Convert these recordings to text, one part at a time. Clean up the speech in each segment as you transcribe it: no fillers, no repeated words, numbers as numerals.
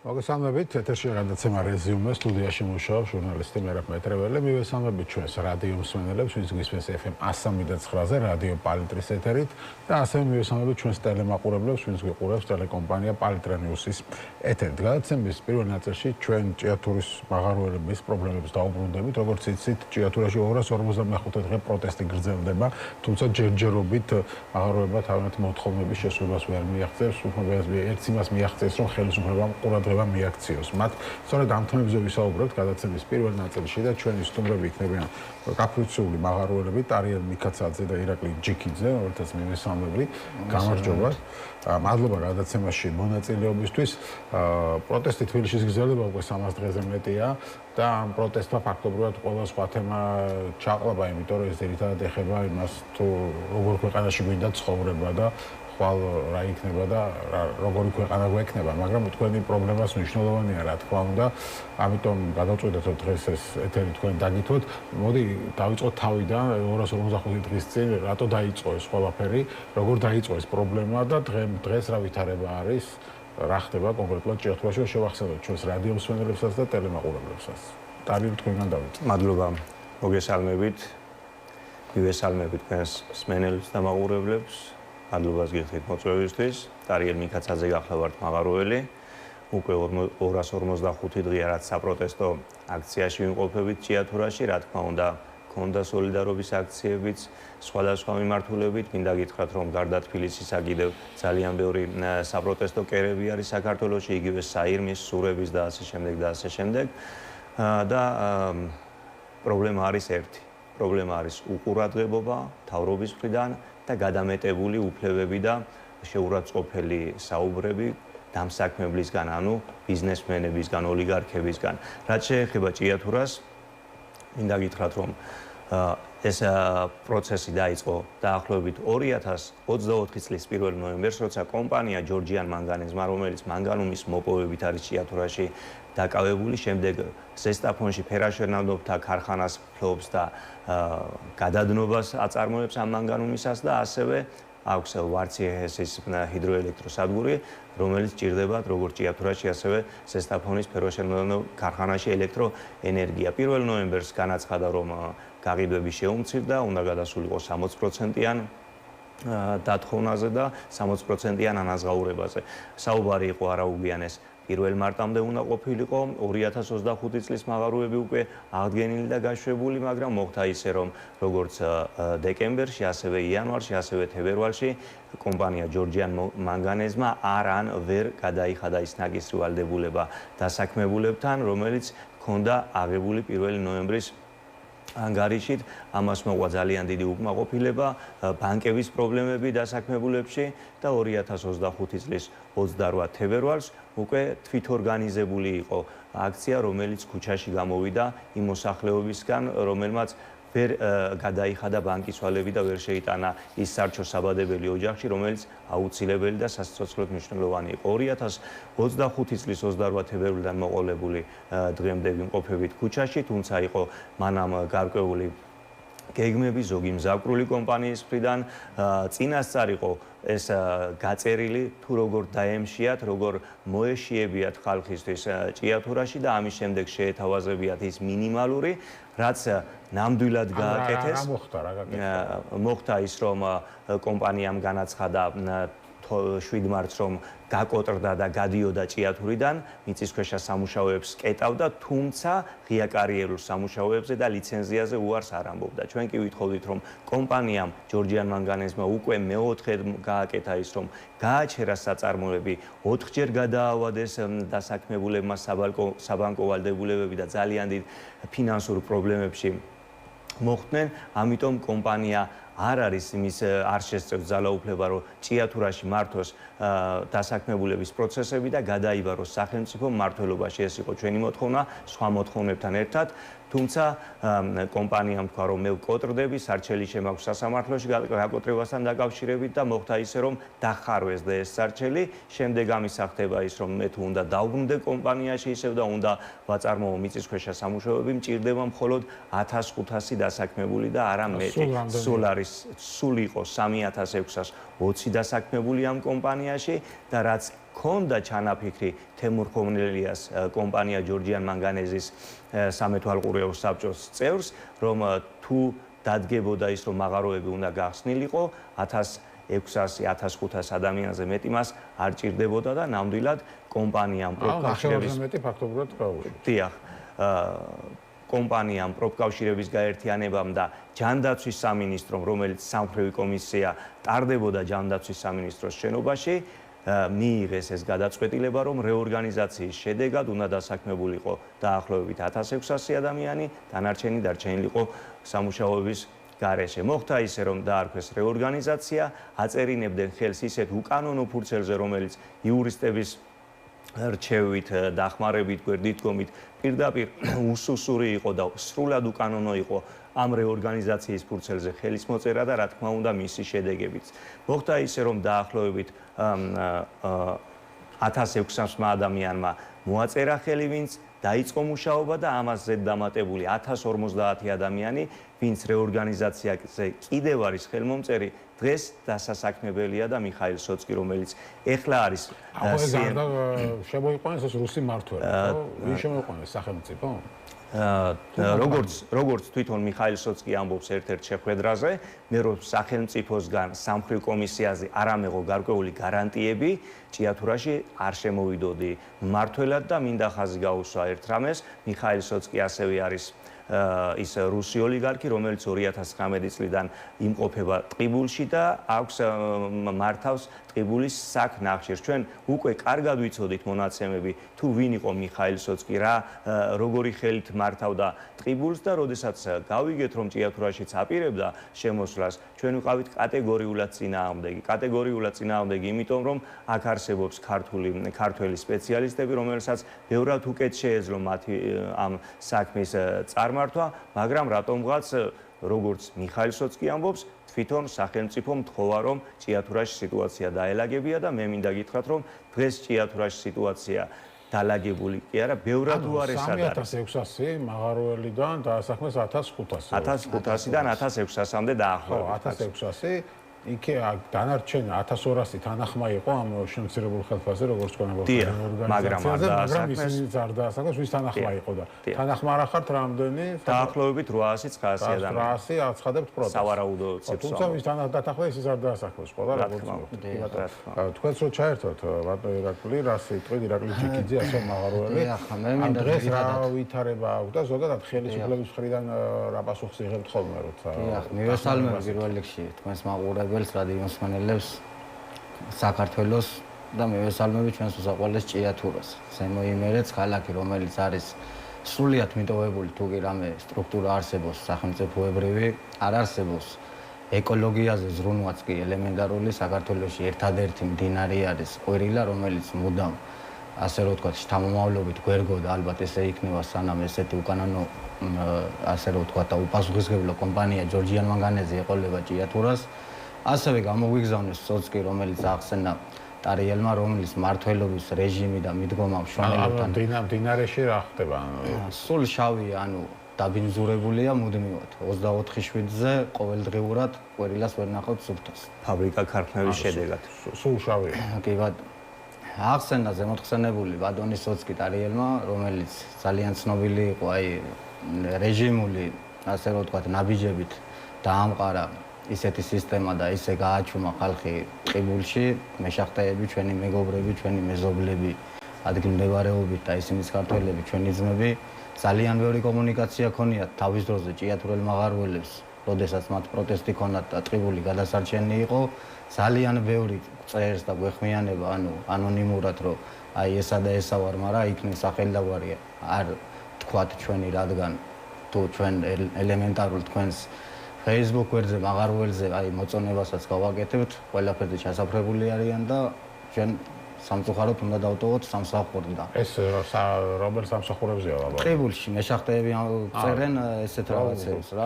მოგესალმებით, ეთერში გადაცემა რეზიუმე, სტუდიაში მუშაობს ჟურნალისტი მერაბ მეტრეველი. მივესალმებით ჩვენს რადიო მსმენელებს, ვინც გვისმენს FM 103.9-ზე, რადიო პალიტრის ეთერით და ასევე მივესალმებით ჩვენს ტელემაყურებლებს, ვინც გვიყურებს ტელეკომპანია პალიტრა ნიუსის ეთერით. გადაცემის პირველ ნაწილში ჩვენ ჭიათურის მაღაროელების პრობლემებს დაუბრუნდებით. როგორც იცით, ჭიათურაში 255 დღე პროტესტი გრძელდება, თუმცა ჯერჯერობით მაღაროელებმა თავიანთი მოთხოვნების შესრულებას ვერ მიაღწევს, უბრალოდ ერთს იმას მიაღწევს, რომ ხელისუფლებამ ყურადღება მიაქციოს. მათ სწორედ ამ თემებზე ვისაუბრებთ გადაცემის პირველ ნაწილში და ჩვენი სტუმრები იქნებიან კაფრიციული მაღაროელები ტარიელ მიქაცაძე და ირაკლი ჯიქიძე, რომელთაც მივესალმები. გამარჯობა. მადლობა გადაცემაში მონაწილეობისთვის. პროტესტი თბილისში გრძელდება უკვე 300 დღეზე მეტია და ამ პროტესტმა ფაქტობრივად ყველა სხვა თემა ჩაყლება, იმიტომ რომ ეს ძირითადად ეხება იმას, თუ როგორ ქვეყანაში გვინდა ცხოვრება და ხვალ რა იქნება და როგორი ქვეყანა გვექნება, მაგრამ თქვენი პრობლემას მნიშვნელოვანია, რა თქმა უნდა. ამიტომ გადავწყვიტეთ, რომ დღეს ეს ეთერი თქვენ დაგითვოთ. მოდი დავიწყოთ თავიდან 255 დღის წინ, რატო დაიწყო ეს ყველაფერი, როგორ დაიწყო ეს პრობლემა და დღეს რა ვითარება არის, რა ხდება კონკრეტულად ჭიათურაში, შევახსენოთ ჩვენს რადიო მსმენელებსაც და ტელემაყურებლებსაც. ტარიელ თქვენგან დავიწყოთ. მადლობა. მოგესალმებით. მივესალმებით თქვენს მსმენელებს და მაყურებლებს. მადლობას გიხდით მოწვევისთვის. ტარიელ მიქაცაძე გახლავართ მაღაროელი. უკვე 255 დღეა რაც საპროტესტო აქციაში ვიმყოფებით ჭიათურაში, რა თქმა უნდა, ქონდა სოლიდარობის აქციებიც, სხვადასხვა მიმართულებით. მინდა გითხრათ, რომ გარდა თბილისისა კიდევ ძალიან ბევრი საპროტესტო კერები არის საქართველოში, იგივე საირმის, სურების და ასე შემდეგ და ასე შემდეგ. და პრობლემა არის ერთი. პრობლემა არის უყურადღებობა მთავრობის მხრიდან და გადამეტებული უფლებები და შეურაცხყოფელი საუბრები დამსაქმებლისგან, ანუ ბიზნესმენებისგან, ოლიგარქებისგან. რაც შეეხება ჭიათურას, მინდა გითხრათ, რომ ეს პროცესი დაიწყო დაახლოებით 2024 წლის 1 ნოემბერს, როცა კომპანია ჯორჯიან მანგანეზმა, რომელიც მანგანუმის მოპოვებით არის ჭიათურაში დაკავებული, შემდეგ ზესტაფონში ფერაშენადობთა ქარხანას ფლობს და გადადნობას აწარმოებს ამ მანგანუმისას და ასევე აქვს ვარციეჰესის ჰიდროელექტროსადგური, რომელიც ჭირდებათ როგორც ჭიათურაში, ასევე ზესტაფონის ფერაშენადობ ქარხანაში ელექტროენერგია. 1 ნოემბერს განაცხადა, რომ გაყიდვები შეუმცირდა, უნდა გადასულიყო 60%-იან დათხოვნაზე და 60%-იან ანაზღაურებაზე. საუბარი იყო არაუგვიანეს 1 მარტამდე უნდა ყოფილიყო, 2025 წლის მაღაროები უკვე აღდგენილი და გაშვებული, მაგრამ მოხდა ისე, რომ როგორც დეკემბერში, ასევე იანვარში, ასევე თებერვალში კომპანია ჯორჯიან მანგანეზმა არან ვერ გადაიხადა ის ნაკისრი ვალდებულება დასაქმებულებთან, რომელიც ჰქონდა აღებული 1 ნოემბრის ანგარიშით. ამას მოყვა ძალიან დიდი უკმაყოფილება, ბანკების პრობლემები დასაქმებულებში და 2025 წლის 28 თებერვალს უკვე თვითორგანიზებული იყო აქცია, რომელიც ქუჩაში გამოვიდა იმ მოსახლეობისგან, რომელმაც ვერ გადაიხადა ბანკის ვალები და ვერ შეიტანა ის სარჩო საბადებელი ოჯახში, რომელიც აუცილებელი და სასიცოცხლოდ მნიშვნელოვანი იყო. 2025 წლის 28 თებერვლიდან მოყოლებული დღემდე ვიმყოფებით ქუჩაში, თუმცა იყო მანამ გარკვეული გეგმები ზოგი მზაკვრული კომპანიის მხრიდან, წინასწარ იყო ეს გაწერილი, თუ როგორ დაემშიათ, როგორ მოეშიებიათ ხალხისთვის ჭიათურაში და ამის შემდეგ შეეთავაზებიათ ის მინიმალური, რაც ნამდვილად გააკეთეს. მოხდა ის, რომ კომპანიამ განაცხადა 7 მარტს, რომ გაკოტრდა და გადიოდა ჭიათურიდან, მიწისქვეშა სამუშაოებს კეტავდა, თუმცა ღია კარიერულ სამუშაოებზე და ლიცენზიაზე უარს არ ამბობდა. ჩვენ კი ვითხოვდით, რომ კომპანიამ ჯორჯიან მანგანეზმა უკვე მეოთხედ გააკეთა ის, რომ გააჩერა საწარმოები, 4-ჯერ გადაავადეს დასაქმებულებმა საბანკო ვალდებულებები და ძალიან დიდ ფინანსურ პრობლემებში მოხვდნენ. ამიტომ კომპანია არ არის იმის არ შესწევს ძალაუფლება, რომ ჭიათურაში მართოს დასაქმებულების პროცესები და გადაიბაროს სახელმწიფო მმართველობაში. ეს იყო ჩვენი მოთხოვნა სხვა მოთხოვნებთან ერთად. თუმცა კომპანიამ თქვა, რომ მე ვკოტრდები, სარჩელი შემაქვს სასამართლოში გაკოტრებასთან დაკავშირებით და მოხდა ისე, რომ დახარვეს და ეს სარჩელი. შემდეგ ამისახდება ის, რომ მე თუ უნდა დავბრუნდე კომპანიაში ისევ და უნდა ვაწარმოო მიწისქვეშა სამუშაოები, მჭირდება მხოლოდ 1500 დასაქმებული და არა მეტი. სულ არის არის სულ იყო 3620 დასაქმებული ამ კომპანიაში და რაც ქონდა ჩანაფიქრი თემურ ხომნელიას კომპანია ჯორჯიან მანგანეზის სამეთვალყურეო საბჭოს წევრს, რომ თუ დადგებოდა ის, რომ მაღაროები უნდა გახსნილიყო 1600-1500 ადამიანზე მეტი მას არ ჭირდებოდა და ნამდვილად კომპანიამ პროფკავშირების მეტი ფაქტობრივად გაუშვით. დიახ, კომპანიამ პროფკავშირების გაერთიანებამ და ჯანდაცვის სამინისტრომ, რომელიც სამხედრო კომისია ტარდებოდა ჯანდაცვის სამინისტროს შენობაში, მიიღეს ეს გადაწყვეტილება, რომ რეორგანიზაციის შედეგად უნდა დასაქმებულიყო დაახლოებით 1600 ადამიანი, დანარჩენი დარჩენილიყო სამუშაოების გარეშე. მოხდა ისე, რომ დაარქვეს რეორგანიზაცია, აწერინებდნენ ხელს ისეთ უკანონო ფურცელზე, რომელიც იურისტების რჩევით, დახმარებით, გვერდითგომით პირდაპირ უსუსური იყო და სრულად უკანონო იყო ამ რეორგანიზაციის ფურცელზე ხელის მოწერა და რა თქმა უნდა მისი შედეგებიც. მოხდა ისე, რომ დაახლოებით 1600 ადამიანმა მოაწერა ხელი, ვინც დაიწყო მუშაობა და ამას ზედ დამატებული 1050 ადამიანი, ვინც რეორგანიზაციაზე კიდევ არის ხელმომწერი, დღეს დასასაქმებელია და მიხაილ სოცკი, რომელიც ეხლა არის შემოიყვანეს ეს რუსი მმართველი, ვინ შემოიყვანეს სახელმწიფო? როგორც თვითონ მიხაილ სოცკი ამბობს ერთ-ერთ შეხვედრაზე, მე რომ სახელმწიფოსგან სამხედრო კომისიაზე არ ამეღო გარკვეული გარანტიები, ჭიათურაში არ შემოვიდოდი მმართველად და მინდა ხაზი გაუსვა ერთ რამეს, მიხაილ სოცკი ასევე არის ის რუსი ოლიგარქი, რომელიც 2019 წლიდან იმყოფება ტყიბულში და აქვს მართავს ტყიბულის საქნახშირს. ჩვენ უკვე კარგად ვიცოდით მონაცემები, თუ ვინ იყო მიხაილ სოცკი, როგორი ხელით მართავდა ტყიბულს და როდესაც გავიგეთ, რომ ჭიათურაშიც აპირებდა შემოსვლას, ჩვენ ვიყავით კატეგორიულად წინააღმდეგი, იმიტომ რომ აქ არსებობს ქართველი სპეციალისტები, რომელსაც ბევრად უკეთ შეეძლო მათი ამ საქმის წარმართვა, მაგრამ რატომღაც როგორც მიხაილ სოცკი ამბობს, თვითონ სახელმწიფო მთხოვა, რომ ჭიათურაში სიტუაცია დაელაგებია და მე მინდა გითხრათ, რომ დღეს ჭიათურაში სიტუაცია დალაგებული კი არა, ბევრად უარესად არის. 3600 მაღაროელიდან დაასაქმეს 1500. 1500-დან 1600-მდე დაახლოებით. 1600 იქე დანარჩენი 1200 თანახმა იყო ამ შემცირებულ ხელფასზე, როგორც თქვენებოდა მაგრამ ისინიც არ დაასაქმეს, ვის თანახმა იყო და თანახმა არა ხართ რამდენი? დაახლოებით 800-900 ადამიანი. 800 აცხადებთ პროტესტს. სავარაუდო ციფრა. თუმცა ვის თანახმა ისიც არ დაასაქმეს, ხო და როგორც თქვენც რო ჩაერთვათ ბატონო ირაკლი, რა სიტყვით ირაკლი ჩიკიძე, ასე მაღაროელი. ამ დღეს რა ვითარება აქვს და ზოგადად ხელისუფლების მხრიდან რა პასუხს იღებთ ხოლმე, როცა მივესალმები პირველ რიგში თქვენს მაყურებელს, რადიო მსმენელებს საქართველოს და მივესალმები ჩვენს უსაყვარლეს ჭიათურას. ზემო იმერეთს ქალაქი, რომელიც არის სრულიად მიტოვებული, თუ კი რამე სტრუქტურა არსებობს სახელმწიფოებრივი, არ არსებობს ეკოლოგიაზე ზრუნვაც კი ელემენტარული საქართველოში ერთადერთი მდინარე არის ყვირილა, რომელიც მუდამ ასე რომ ვთქვათ, შთამომავლობით გვერგო და ალბათ ესე იქნება სანამ ესეთი უკანონო ასე რომ ვთქვათ და უპასუხისმგებლო კომპანია ჯორჯიან მანგანეზი ეყოლება ჭიათურას. ასევე გამოგვიგზავნეს სოცკი, რომელიც ახსენა ტარიელმა, რომლის მმართველობის რეჟიმი და მიდგომა მშრომელებთან მდინარეში რა ხდება? სულ შავია, ანუ დაბინძურებულია მუდმივად. 24/7-ზე ყოველდღიურად ყვირილას ვერ ნახავთ სუფთას. ფაბრიკა ქარხნების შედეგად. სულ შავია. კი ბატონო. ახსენა ზემოთხსენებული ბატონი სოცკი ტარიელმა, რომელიც ძალიან ცნობილი იყო აი რეჟიმული, ასე რომ ვთქვათ, ნაბიჯებით დაამყარა ისეთი სისტემა და ისე გააჩუმა ხალხი ტყიბულში, მეშახტეები, ჩვენი მეგობრები, ჩვენი მეზობლები, ადგილმდებარეობით და ისინიც ქართველები, ჩვენი ძმები, ძალიან ბევრი კომუნიკაცია ქონიათ თავის დროზე ჭიათურელ მაღაროელებს, როდესაც მათ პროტესტი ქონათ და ტყიბული გადასარჩენი იყო, ძალიან ბევრი წერს და გვეხმიანება, ანუ ანონიმურად, რომ აი ესა და ესა ვარ, მაგრამ იქნებ სახელდაგვარი არ თქვათ ჩვენი, რადგან თუ ჩვენ ელემენტარულ თქვენს Facebook გვერდზე, მაღაროელზე, აი მოწონებასაც გავაკეთებთ, ყველაფერზე ჩასაფრებული არიან და ჩვენ სამწუხაროდ უნდა დავტოვოთ სამსახურიდან. ეს რომელ სამსახურებზეა ლაბა? ტყიბულში მეშახტეები წერენ ესეთ რაღაცებს რა,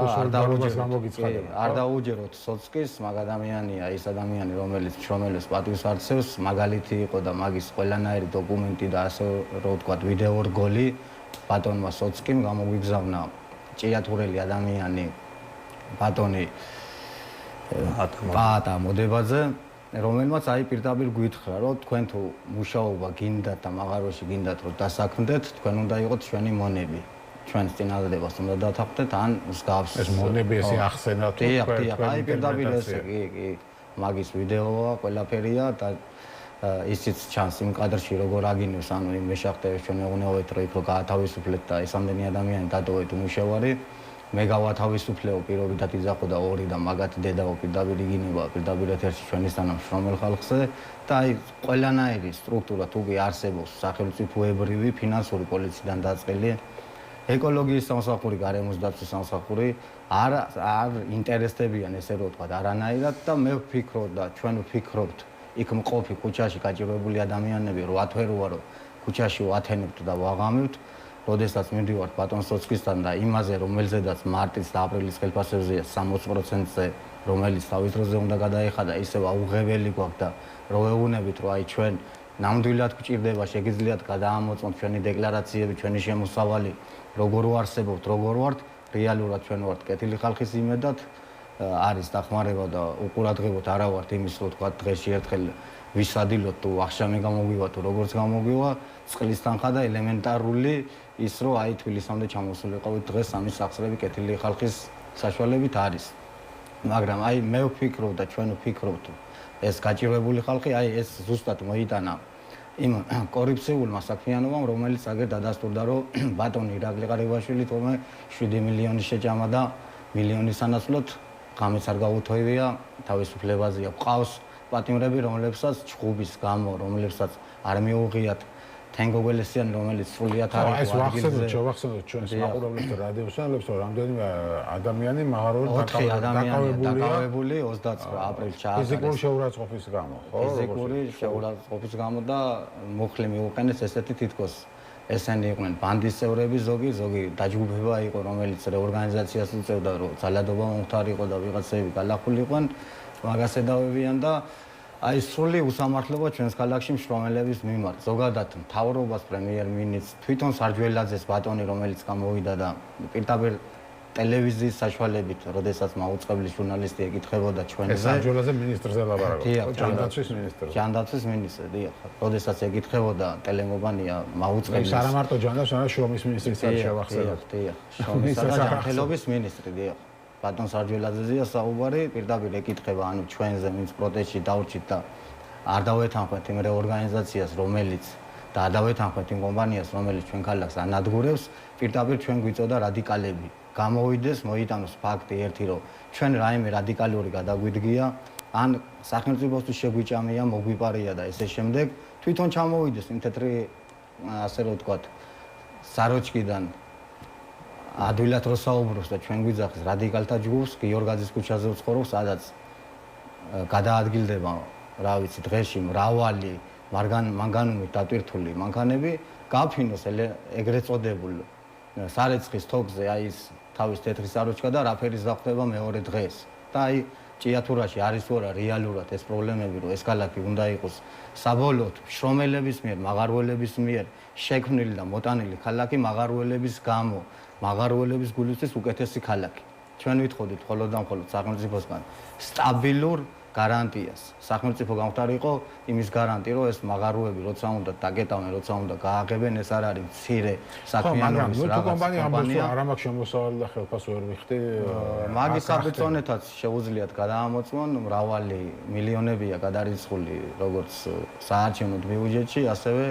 არ დაუჯეროთ სოცკის, მაგ ადამიანია ის ადამიანი, რომელიც შრომელებს პატივს არცევს, მაგალითი იყო და მაგის ყველანაირი დოკუმენტი და ასე რომ ვთქვათ, ვიდეო რგოლი ბატონმა სოცკიმ გამოგვიგზავნა ჭიათურელი ადამიანი ბატონი პაატა მოდებაძე, რომელმაც აი პირდაპირ გვითხრა, რომ თქვენ თუ მუშაობა გინდათ და მაღაროში გინდათ რომ დასაქმდეთ, თქვენ უნდა იყოთ ჩვენი მონები. ჩვენს წინადადებას უნდა დათანხმდეთ ან მსგავს. ეს მონები ესე ახსენა თუ თქვენ აი პირდაპირ ესე კი მაგის ვიდეოა, ყველაფერია და ისიც ჩანს იმ კადრში როგორ აგინოს, ანუ იმ მეშახტეებს ჩვენ ეღუნებათ რომ იქ რო გაათავისუფლეთ და ეს ამდენი ადამიანი დატოვეთ უმუშევარი. მე გავათავისუფლეო პირობითად იძახო და ორი და მაგათი დედაო პირდაპირ იგინება პირდაპირ ეთერში ჩვენისთანავ შრომელ ხალხზე და აი ყველანაირი სტრუქტურა თუ კი არსებობს სახელმწიფოებრივი ფინანსური პოლიციიდან დაწყილი ეკოლოგიის სამსახური, გარემოს დაცვის სამსახური არ ინტერესდებიან ესე რომ ვთქვა არანაირად და მე ვფიქრობ და ჩვენ ვფიქრობთ იქ მყოფი ქუჩაში გაჭირვებული ადამიანები რო ათვეროა რომ ქუჩაში ვათენებთ და ვაღამევთ როდესაც მივდივართ ბატონ სოცკისთან და იმაზე რომელზედაც მარტის და აპრილის ხელფასებზეა 60%-ზე რომელიც თავის დროზე უნდა გადაეხადა ისევ აუღებელი გვაქვს და რო ვეუბნებით რომ აი ჩვენ ნამდვილად გვჭირდება შეგიძლიათ გადაამოწმოთ ჩვენი დეკლარაციები ჩვენი შემოსავალი როგორ ვარსებობთ როგორ ვართ რეალურად ჩვენ ვართ კეთილი ხალხის იმედად არის დახმარება და უყურადღებოთ არა ვართ იმის რომ თქვა დღეში ერთხელ ვისადილოთ თუ აღშამი გამოგვივა თუ როგორც გამოგვივა წყლის თანხა და ელემენტარული ის რომ აი თბილისამდე ჩამოსულიყავით დღეს ამის სახსრები კეთილი ხალხის საშუალებით არის მაგრამ აი მე ვფიქრობ და ჩვენ ვფიქრობთ ეს გაჭირვებული ხალხი აი ეს ზუსტად მოიტანა იმ კორუფციულმა საქმიანობამ რომელიც აგერ დადასტურდა რომ ბატონი ირაკლი ყარიბაშვილი თორმე 7 მილიონი შეჭამა და მილიონის ანაცვლოდ ღამეც არ გაუთოივია თავისუფლებაზეა ყავს პატიმრები რომლებსაც ჩხუბის გამო რომლებსაც არ მიუღიათ თენგოგველესიანი რომელიც სრულიად არ არის ვახსენოთ ჩვენს მაყურებლებს და რადიოსანებს რომ რამდენიმე ადამიანი მაღაროულ დაკავებული 29 აპრილს ჩაატარეს ფიზიკური შეურაცხყოფის გამო ხო ფიზიკური შეურაცხყოფის გამო და მუხლი მიუყენეს ესეთი თითქოს ესენი იყვნენ ბანდის წევრები ზოგი დაჯგუფება იყო რომელიც რეორგანიზაციას უწევდა რომ ძალადობა მომხდარიყო და ვიღაცები გალახულიყვნენ მაგას ედავებიან და აი სრული უსამართლობა ჩვენს ქალაქში მშრომელების მიმართ ზოგადად მთავრობას პრემიერ-მინისტრს თვითონ სარჯველაძეს ბატონი რომელიც გამოვიდა და პირდაპირ ტელევიზიის საშუალებით როდესაც მაუწყებლის ჟურნალისტი ეკითხებოდა ჩვენზე სარჯველაძე მინისტრზე ლაპარაკობდა ჯანდაცვის მინისტრი ჯანდაცვის მინისტრი დიახ როდესაც ეკითხებოდა ტელემობანია მაუწყებლის არა მარტო ჯანდაცვის არა შრომის მინისტრიც არის შევახსენოთ დიახ შრომისა და ჯანმრთელობის მინისტრი დიახ ბატონ სარჯველაძეა საუბარი პირდაპირ ეკითხება ანუ ჩვენზე ვინც პროტესტში დავრჩით და არ დავეთანხმეთ იმ რეორგანიზაციას რომელიც და არ დავეთანხმეთ იმ კომპანიას რომელიც ჩვენ ქალაქს ანადგურებს პირდაპირ ჩვენ გვიწოდა რადიკალები გამოვიდეს მოიტანოს ფაქტი ერთი რომ ჩვენ რაიმე რადიკალური გადაგვიდგია ან სახელმწიფოსთვის შეგვიჭამია მოგვიპარია და ესე შემდეგ თვითონ ჩამოვიდეს იმ თეთრი ასე რომ ვთქვათ საროჩკიდან ადვილად რო საუბრობს და ჩვენ გვიძახის რადიკალთა ჯგუფს გიორგაძის ქუჩაზე ვცხოვრობ სადაც გადაადგილდება რა ვიცი დღეში მრავალი მანგანუმით დატვირთული მანქანები გაფინოს ეგრეთ წოდებულ სარეცხის თოქზე აი ის თავის თეთრი საროჩკა და რაფერის დახდება მეორე დღეს და აი ჭიათურაში არის თუ არა რეალურად ეს პრობლემები რომ ეს ქალაქი უნდა იყოს საბოლოოდ შრომელების მიერ მაღარველების მიერ შექმნილი და მოტანილი ქალაქი მაღარველების გამო მაღარველების გულისთვის უკეთესი ქალაქი. ჩვენ ვითხოვდით მხოლოდ და მხოლოდ სახელმწიფოსგან სტაბილურ გარანტიას. სახელმწიფო გამხდარიყო იმის გარანტი, რომ ეს მაღაროები როცა უნდა დაგეტავენ, როცა უნდა გააღებენ, ეს არ არის მცირე საქმიანობის რაღაც კომპანია არ მაქვს შემოსავალი და ხელფას ვერ ვიხდი. მაგის საბრძონეთაც შეუძლიათ გადაამოწმონ, მრავალი მილიონებია გადარიცხული როგორც საარჩევნო ბიუჯეტში, ასევე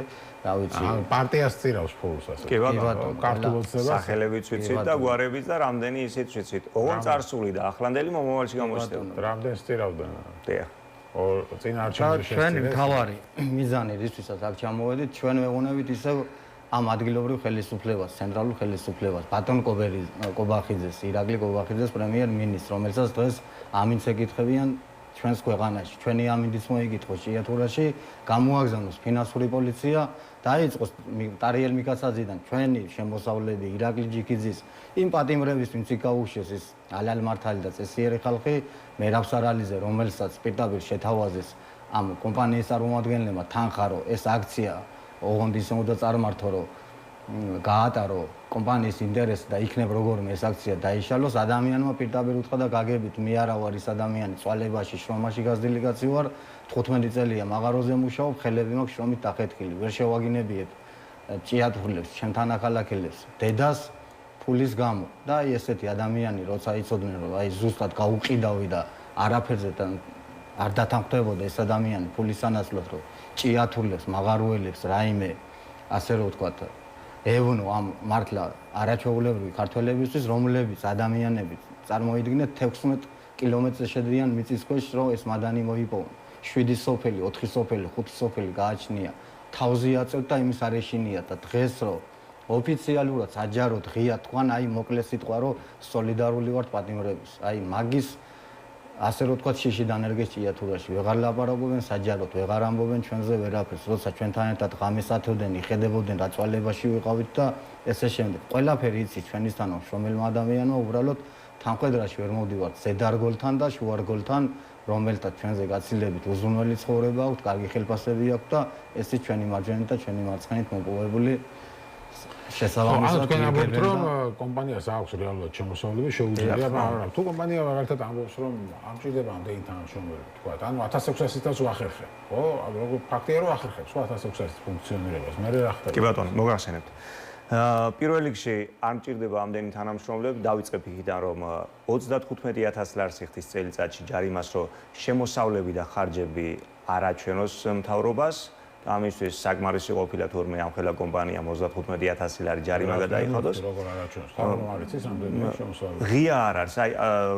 რა ვიცი პარტიას წირავს ფულს ასე. კი ბატონო, კარტულოცებას სახელებიც ვიცით და გვარებიც და რამდენი ისიც ვიცით. ოღონდ წარსული და ახლანდელი მომავალში გამოჩნდება. რამდენს წირავდნენ? დიახ. წინა არჩევნებში ჩვენი მთავარი მიზანი რისთვისაც აქ ჩამოვედით, ჩვენ ვეღუნებით ისევ ამ ადგილობრივ ხელისუფლებას, ცენტრალურ ხელისუფლებას, ბატონ კობახიძეს, ირაკლი კობახიძეს პრემიერ-მინისტრს, რომელსაც დღეს ამინც ეკითხებიან ჩვენს ქვეყანაში, ჩვენი ამინდიც მოიკითხოს ჭიათურაში, გამოაგზავნოს ფინანსური პოლიცია, დაიწყოს ტარიელ მიკაცაძიდან ჩვენი შემოსავლები, ირაკლი ჯიქიძის, იმ პატიმრების, ვინც იკაუშეს ის ალალ მართალი და წესიერი ხალხი, მერაბ სარალიზე, რომელსაც პირდაპირ შეთავაზეს ამ კომპანიის წარმომადგენლებმა თანხა, რომ ეს აქცია ოღონდ ისე უნდა წარმართო, რომ გაატარო კომპანიის ინტერესი და იქნებ როგორმე ეს აქცია დაიშალოს, ადამიანმა პირდაპირ უთხრა და გაგებით მე არა ვარ ის ადამიანი, წვალებაში, შრომაში გაზრდილი კაცი ვარ, 15 წელია მაღაროზე მუშაობ, ხელები მაქვს შრომით დახეთქილი, ვერ შევაგინებიეთ ჭიათურლებს, ჩემთან ახალაქელებს, დედას ფულის გამო და აი ესეთი ადამიანი როცა იცოდნენ რომ აი ზუსტად გაუყიდავი და არაფერზე არ დათანხმდებოდა ეს ადამიანი ფულის სანაცვლოდ რომ ჭიათურლებს, მაღაროელებს, რაიმე ასე რომ ვთქვათ ევნო ამ მართლა არაჩვეულებრივი ქართველებისთვის, რომლებიც ადამიანები წარმოიდგინეთ 16 კილომეტრზე შედიან მიწისქვეშ, რომ ეს მადანი მოიპოვონ. 7 სოფელი, 4 სოფელი, 5 სოფელი გააჩნია. თავზე აწევთ და იმის არ ეშინია და დღეს რომ ოფიციალურად საჯაროდ ღია თქვან, აი მოკლე სიტყვა რომ სოლიდარული ვართ პატიმრების. აი მაგის ასე რომ ვთქვათ შიშიდან ერგეს ჭიათურაში ვეღარ ლაპარაკობენ საჯაროდ, ვეღარ ამბობენ ჩვენზე ვერაფერს, როცა ჩვენთან ერთად ღამეს ათევდნენ, იხედებოდნენ რა წვალებაში ვიყავით და ესე შემდეგ. ყველაფერი იცით ჩვენისთანო შრომელმა ადამიანმა უბრალოდ თანხმედრაში ვერ მოვდივართ ზედარგოლთან და შუარგოლთან, რომელთაც ჩვენზე გაცილებით უზრუნველი ცხოვრება აქვთ, კარგი ხელფასები აქვთ და ესეც ჩვენი მარჯვენით და ჩვენი მარცხენით მოპოვებული შესაბამისად თქვენ ამბობთ რომ კომპანიას აქვს რეალურად შემოსავლები შეუძლია, მაგრამ თუ კომპანია მაგალითად ამბობს რომ ამჭირდება ამდენი თანამშრომელი, თქვა, ანუ 1600-ից ვახერხებ, ხო? როგორ ფაქტია რომ ახერხებს 1600-ის ფუნქციონირებას. მე რა ხდება? კი ბატონო, მოგახსენებთ. პირველ რიგში არ მჭირდება ამდენი თანამშრომლები, დავიწყებ იქიდან რომ 35000 ლარს იხდის წელიწადში ჯარიმას, რომ შემოსავლები და ხარჯები არ აჩვენოს მთავრობას. ამისთვის საკმარისი ყოფილა თურმე ამ ხელა კომპანიამ 35000 ლარი ჯარიმა გადაიხადოს. როგორ არ აჩვენოს? თავრობა არ იცის ამდენი შემოსავლები. ღია არ არის, აი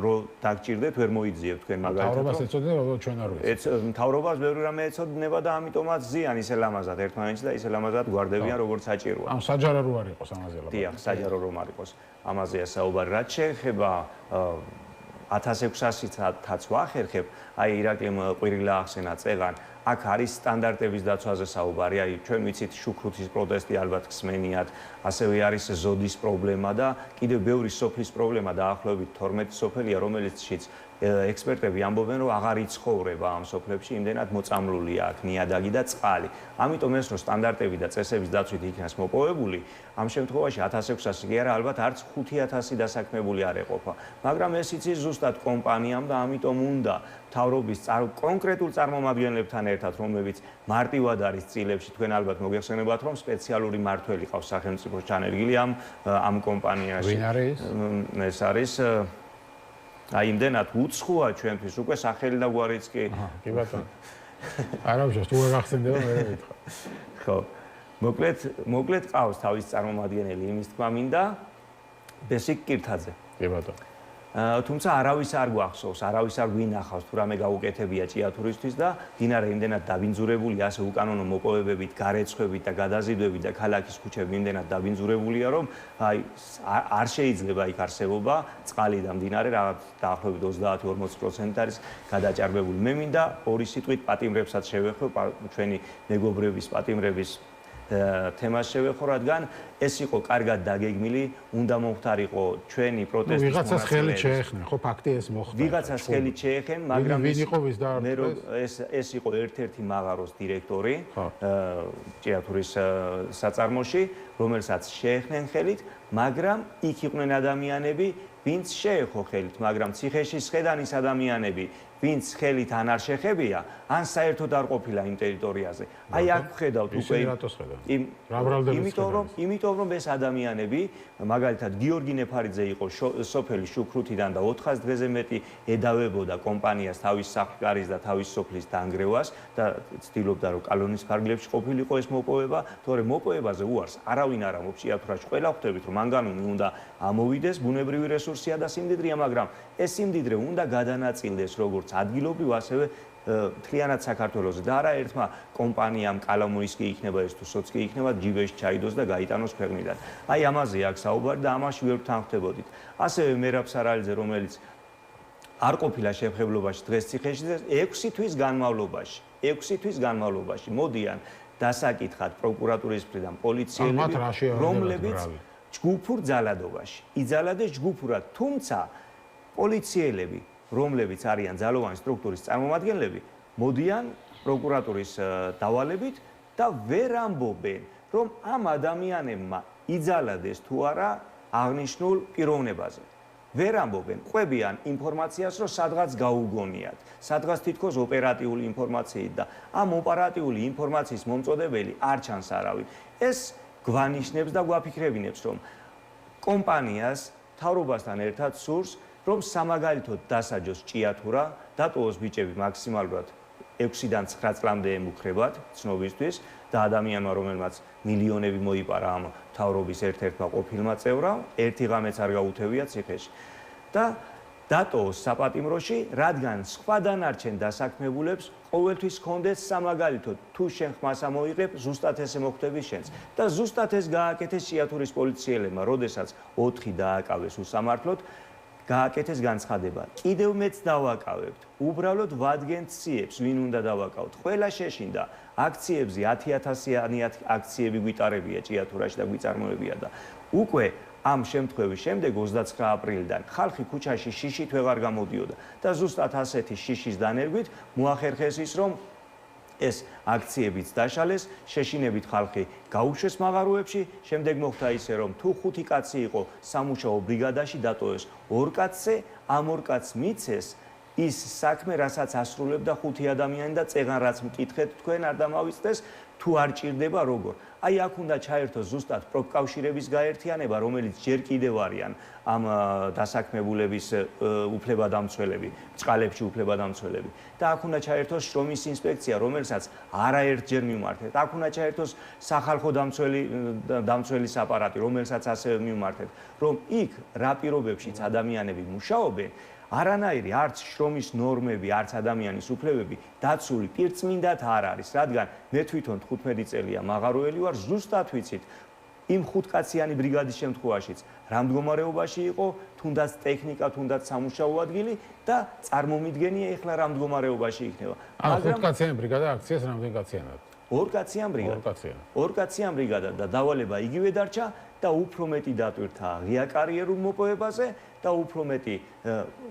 რომ დაგჭირდეთ ვერ მოიძიებთ თქვენ მაგალითად. მთავრობას ეცოდნენ, რომ ჩვენ არ ვიცით. მთავრობას ბევრი რამე ეცოდება და ამიტომაც ზიან ისე ლამაზად ერთმანეთს და ისე ლამაზად გვარდებიან როგორც საჭიროა. ანუ საჯარო რო არ იყოს ამაზე ლაპარაკი. დიახ, საჯარო რომ არ იყოს. ამაზეა საუბარი. რაც შეეხება 1600-იც ვახერხებ, აი ირაკლიმ ყვირილა ახსენა წეღან, აქ არის სტანდარტების დაცვაზე საუბარი, აი ჩვენ ვიცით შუქრუთის პროტესტი ალბათ გსმენიათ, ასევე არის ზოდის პრობლემა და კიდევ ბევრი სოფლის პრობლემა დაახლოებით 12 სოფელია, რომელიცშიც ექსპერტები ამბობენ, რომ აღარ იცხოვრება ამ სოფლებში, იმდენად მოწამლულია აქ ნიადაგი და წყალი. ამიტომ ეს რომ სტანდარტები და წესების დაცვით იქნას მოპოვებული, ამ შემთხვევაში 1600 კი არა, ალბათ არც 5000 დასაქმებული არ ეყოფა. მაგრამ ეს იცის ზუსტად კომპანიამ და ამიტომ უნდა მთავრობის კონკრეტულ წარმომადგენლებთან ერთად, რომლებიც მარტივად არის წილებში, თქვენ ალბათ მოგეხსენებათ, რომ სპეციალური მართველი ყავს სახელმწიფოს ჩანერგილი ამ კომპანიაში. ვინ არის? ეს არის აი იმდენად უცხოა ჩვენთვის უკვე სახელი და გვარიც კი. კი ბატონო. არა ვშოს, თუ ვერ გახსენდება მე ვეთქვა. ხო. მოკლედ ყავს თავის წარმომადგენელი, იმის თქმა მინდა ბესიკ კირთაძე. კი ბატონო. თუმცა არავის არ გვახსოვს, არავის არ გვინახავს თუ რამე გაუკეთებია ჭიათურისთვის და დინარე იმდენად დაბინძურებული, ასე უკანონო მოპოვებებით, გარეცხვებით და გადაზიდვებით და ქალაქის ქუჩები იმდენად დაბინძურებულია, რომ აი არ შეიძლება იქ არსებობა წყალი და მდინარე რაღაც დაახლოებით 30-40% არის გადაჭარბებული. მე მინდა ორი სიტყვით პატიმრებსაც შევეხო, ჩვენი მეგობრების პატიმრების თემას შევეხო, რადგან ეს იყო კარგად დაგეგმილი, უნდა მომხდარიყო ჩვენი პროტესტის მონაწილეები. ვიღაცას ხელით შეეხნენ, ხო ფაქტი ეს მოხდა. ვიღაცას ხელით შეეხენ, მაგრამ ვინ იყო ვის დაარქვეს? ეს იყო ერთ-ერთი მაღაროს დირექტორი ჭიათურის საწარმოში, რომელსაც შეეხნენ ხელით, მაგრამ იქ იყვნენ ადამიანები, ვინც შეეხო ხელით, მაგრამ ციხეში შედან ის ადამიანები, ვინც ხელით ან არ შეხებია, ან საერთოდ არ ყოფილა იმ ტერიტორიაზე. აი აქ ხედავთ უკვე იმიტომ რომ ეს ადამიანები, მაგალითად გიორგი ნეფარიძე იყო სოფელი შუქრუთიდან და 400 დღეზე მეტი ედავებოდა კომპანიას თავის საფკარის და თავის სოფლის დანგრევას და ცდილობდა რომ კალონის ფარგლებში ყოფილიყო ეს მოპოვება, თორემ მოპოვებაზე უარს არავინ არ ამბობს ჭიათურაში. ყველა ხვდებით რომ მანგანუმი უნდა ამოვიდეს, ბუნებრივი რესურსია და სიმდიდრეა, მაგრამ ეს სიმდიდრე უნდა გადანაწილდეს როგორც ადგილობრივ, ასევე მთლიანად საქართველოზე და არა ერთმა კომპანიამ კალამუის კი იქნება ეს თუ სოც კი იქნება ჯიბეში ჩაიდოს და გაიტანოს ქვეყნიდან. აი ამაზე აქვს საუბარი და ამაში ვერ ვთანხმდებოდით. ასევე მერაბ სარალიძე, რომელიც არ ყოფილა შეფხებლობაში დღეს ციხეში 6 თვის განმავლობაში მოდიან დასაკითხად პროკურატურის მხრიდან პოლიციელები, რომლებიც ჯგუფურ ძალადობაში იძალადეს ჯგუფურად, თუმცა პოლიციელები, რომლებიც არიან ძალოვანი სტრუქტურის წარმომადგენლები, მოდიან პროკურატურის დავალებით და ვერ ამბობენ რომ ამ ადამიანებმა იძალადეს თუ არა აღნიშნულ პიროვნებაზე. ვერ ამბობენ, ყვებიან ინფორმაციას, რომ სადღაც გაუგონიათ, სადღაც თითქოს ოპერატიული ინფორმაციით და ამ ოპერატიული ინფორმაციის მომწოდებელი არ ჩანს არავინ. ეს გვანიშნებს და გვაფიქრებინებს, რომ კომპანიას თავრობასთან ერთად სურს, რომ სამაგალითოდ დასაჯოს ჭიათურა, დატოვოს ბიჭები მაქსიმალურად 6-დან 9 წლამდე ემუქრებათ ცნობისთვის და ადამიანმა, რომელმაც მილიონები მოიპარა ამ თავრობის ერთ-ერთმა ყოფილმა წევრამ, ერთი ღამეც არ გაუთევია ციხეში და დატოვოს საპატიმროში, რადგან სხვა დანარჩენ დასაქმებულებს ყოველთვის ჰქონდეს სამაგალითოდ თუ შენ ხმას ამოიღებ, ზუსტად ესე მოხდები შენც და ზუსტად ეს გააკეთეს ჭიათურის პოლიციელებმა, როდესაც 4 დააკავეს უსამართლოდ, გააკეთეს განცხადება. კიდევ მეც დავაკავებთ. უბრალოდ ვადგენთ ციებს, ვინ უნდა დავაკავოთ. ყველა შეშინდა აქციებზე 10,000-იანი აქციები გვიტარებია ჭიათურაში და გვიწარმოებია და უკვე ამ შემთხვევის შემდეგ 29 აპრილიდან ხალხი ქუჩაში შიშით ვეღარ გამოდიოდა და ზუსტად ასეთი შიშის დანერგვით მოახერხეს ის, რომ ეს აქციებიც დაშალეს, შეშინებით ხალხი გაუშვეს მაღაროებში, შემდეგ მოხდა ისე, რომ თუ 5 კაცი იყო სამუშაო ბრიგადაში, დატოვეს 2 კაცზე, ამ 2 კაცს მიცეს ის საქმე, რასაც ასრულებდა 5 ადამიანი და წეღან რაც მკითხეთ თქვენ არ დამავიწყდეს, თუ არ ჭირდება როგორ. აი აქ უნდა ჩაერთოს ზუსტად პროფკავშირების გაერთიანება, რომელიც ჯერ კიდევ არიან ამ დასაქმებულების უფლებადამცველები, წყალებში უფლებადამცველები. და აქ უნდა ჩაერთოს შრომის ინსპექცია, რომელსაც არაერთჯერ მივმართეთ. აქ უნდა ჩაერთოს სახალხო დამცველის აპარატი, რომელსაც ასევე მივმართეთ, რომ იქ რა პირობებშიც ადამიანები მუშაობენ, არანაირი არც შრომის ნორმები, არც ადამიანის უფლებები დაცული პირწმინდად არ არის, რადგან მე თვითონ 15 წელია მაღაროელი ვარ, ზუსტად ვიცით იმ 5-კაციანი ბრიგადის შემთხვევაშიც რა მდგომარეობაში იყო, თუნდაც ტექნიკა, თუნდაც სამუშაო ადგილი და წარმომიდგენია ეხლა რა მდგომარეობაში იქნება. მაგრამ 5-კაციანი ბრიგადა აქციას რამდენი კაციანად? 2 კაციან ბრიგადა. 2 კაციან ბრიგადა და დავალება იგივე დარჩა და უფრო მეტი დატვირთა ღია კარიერულ მოპოვებაზე და უფრო მეტი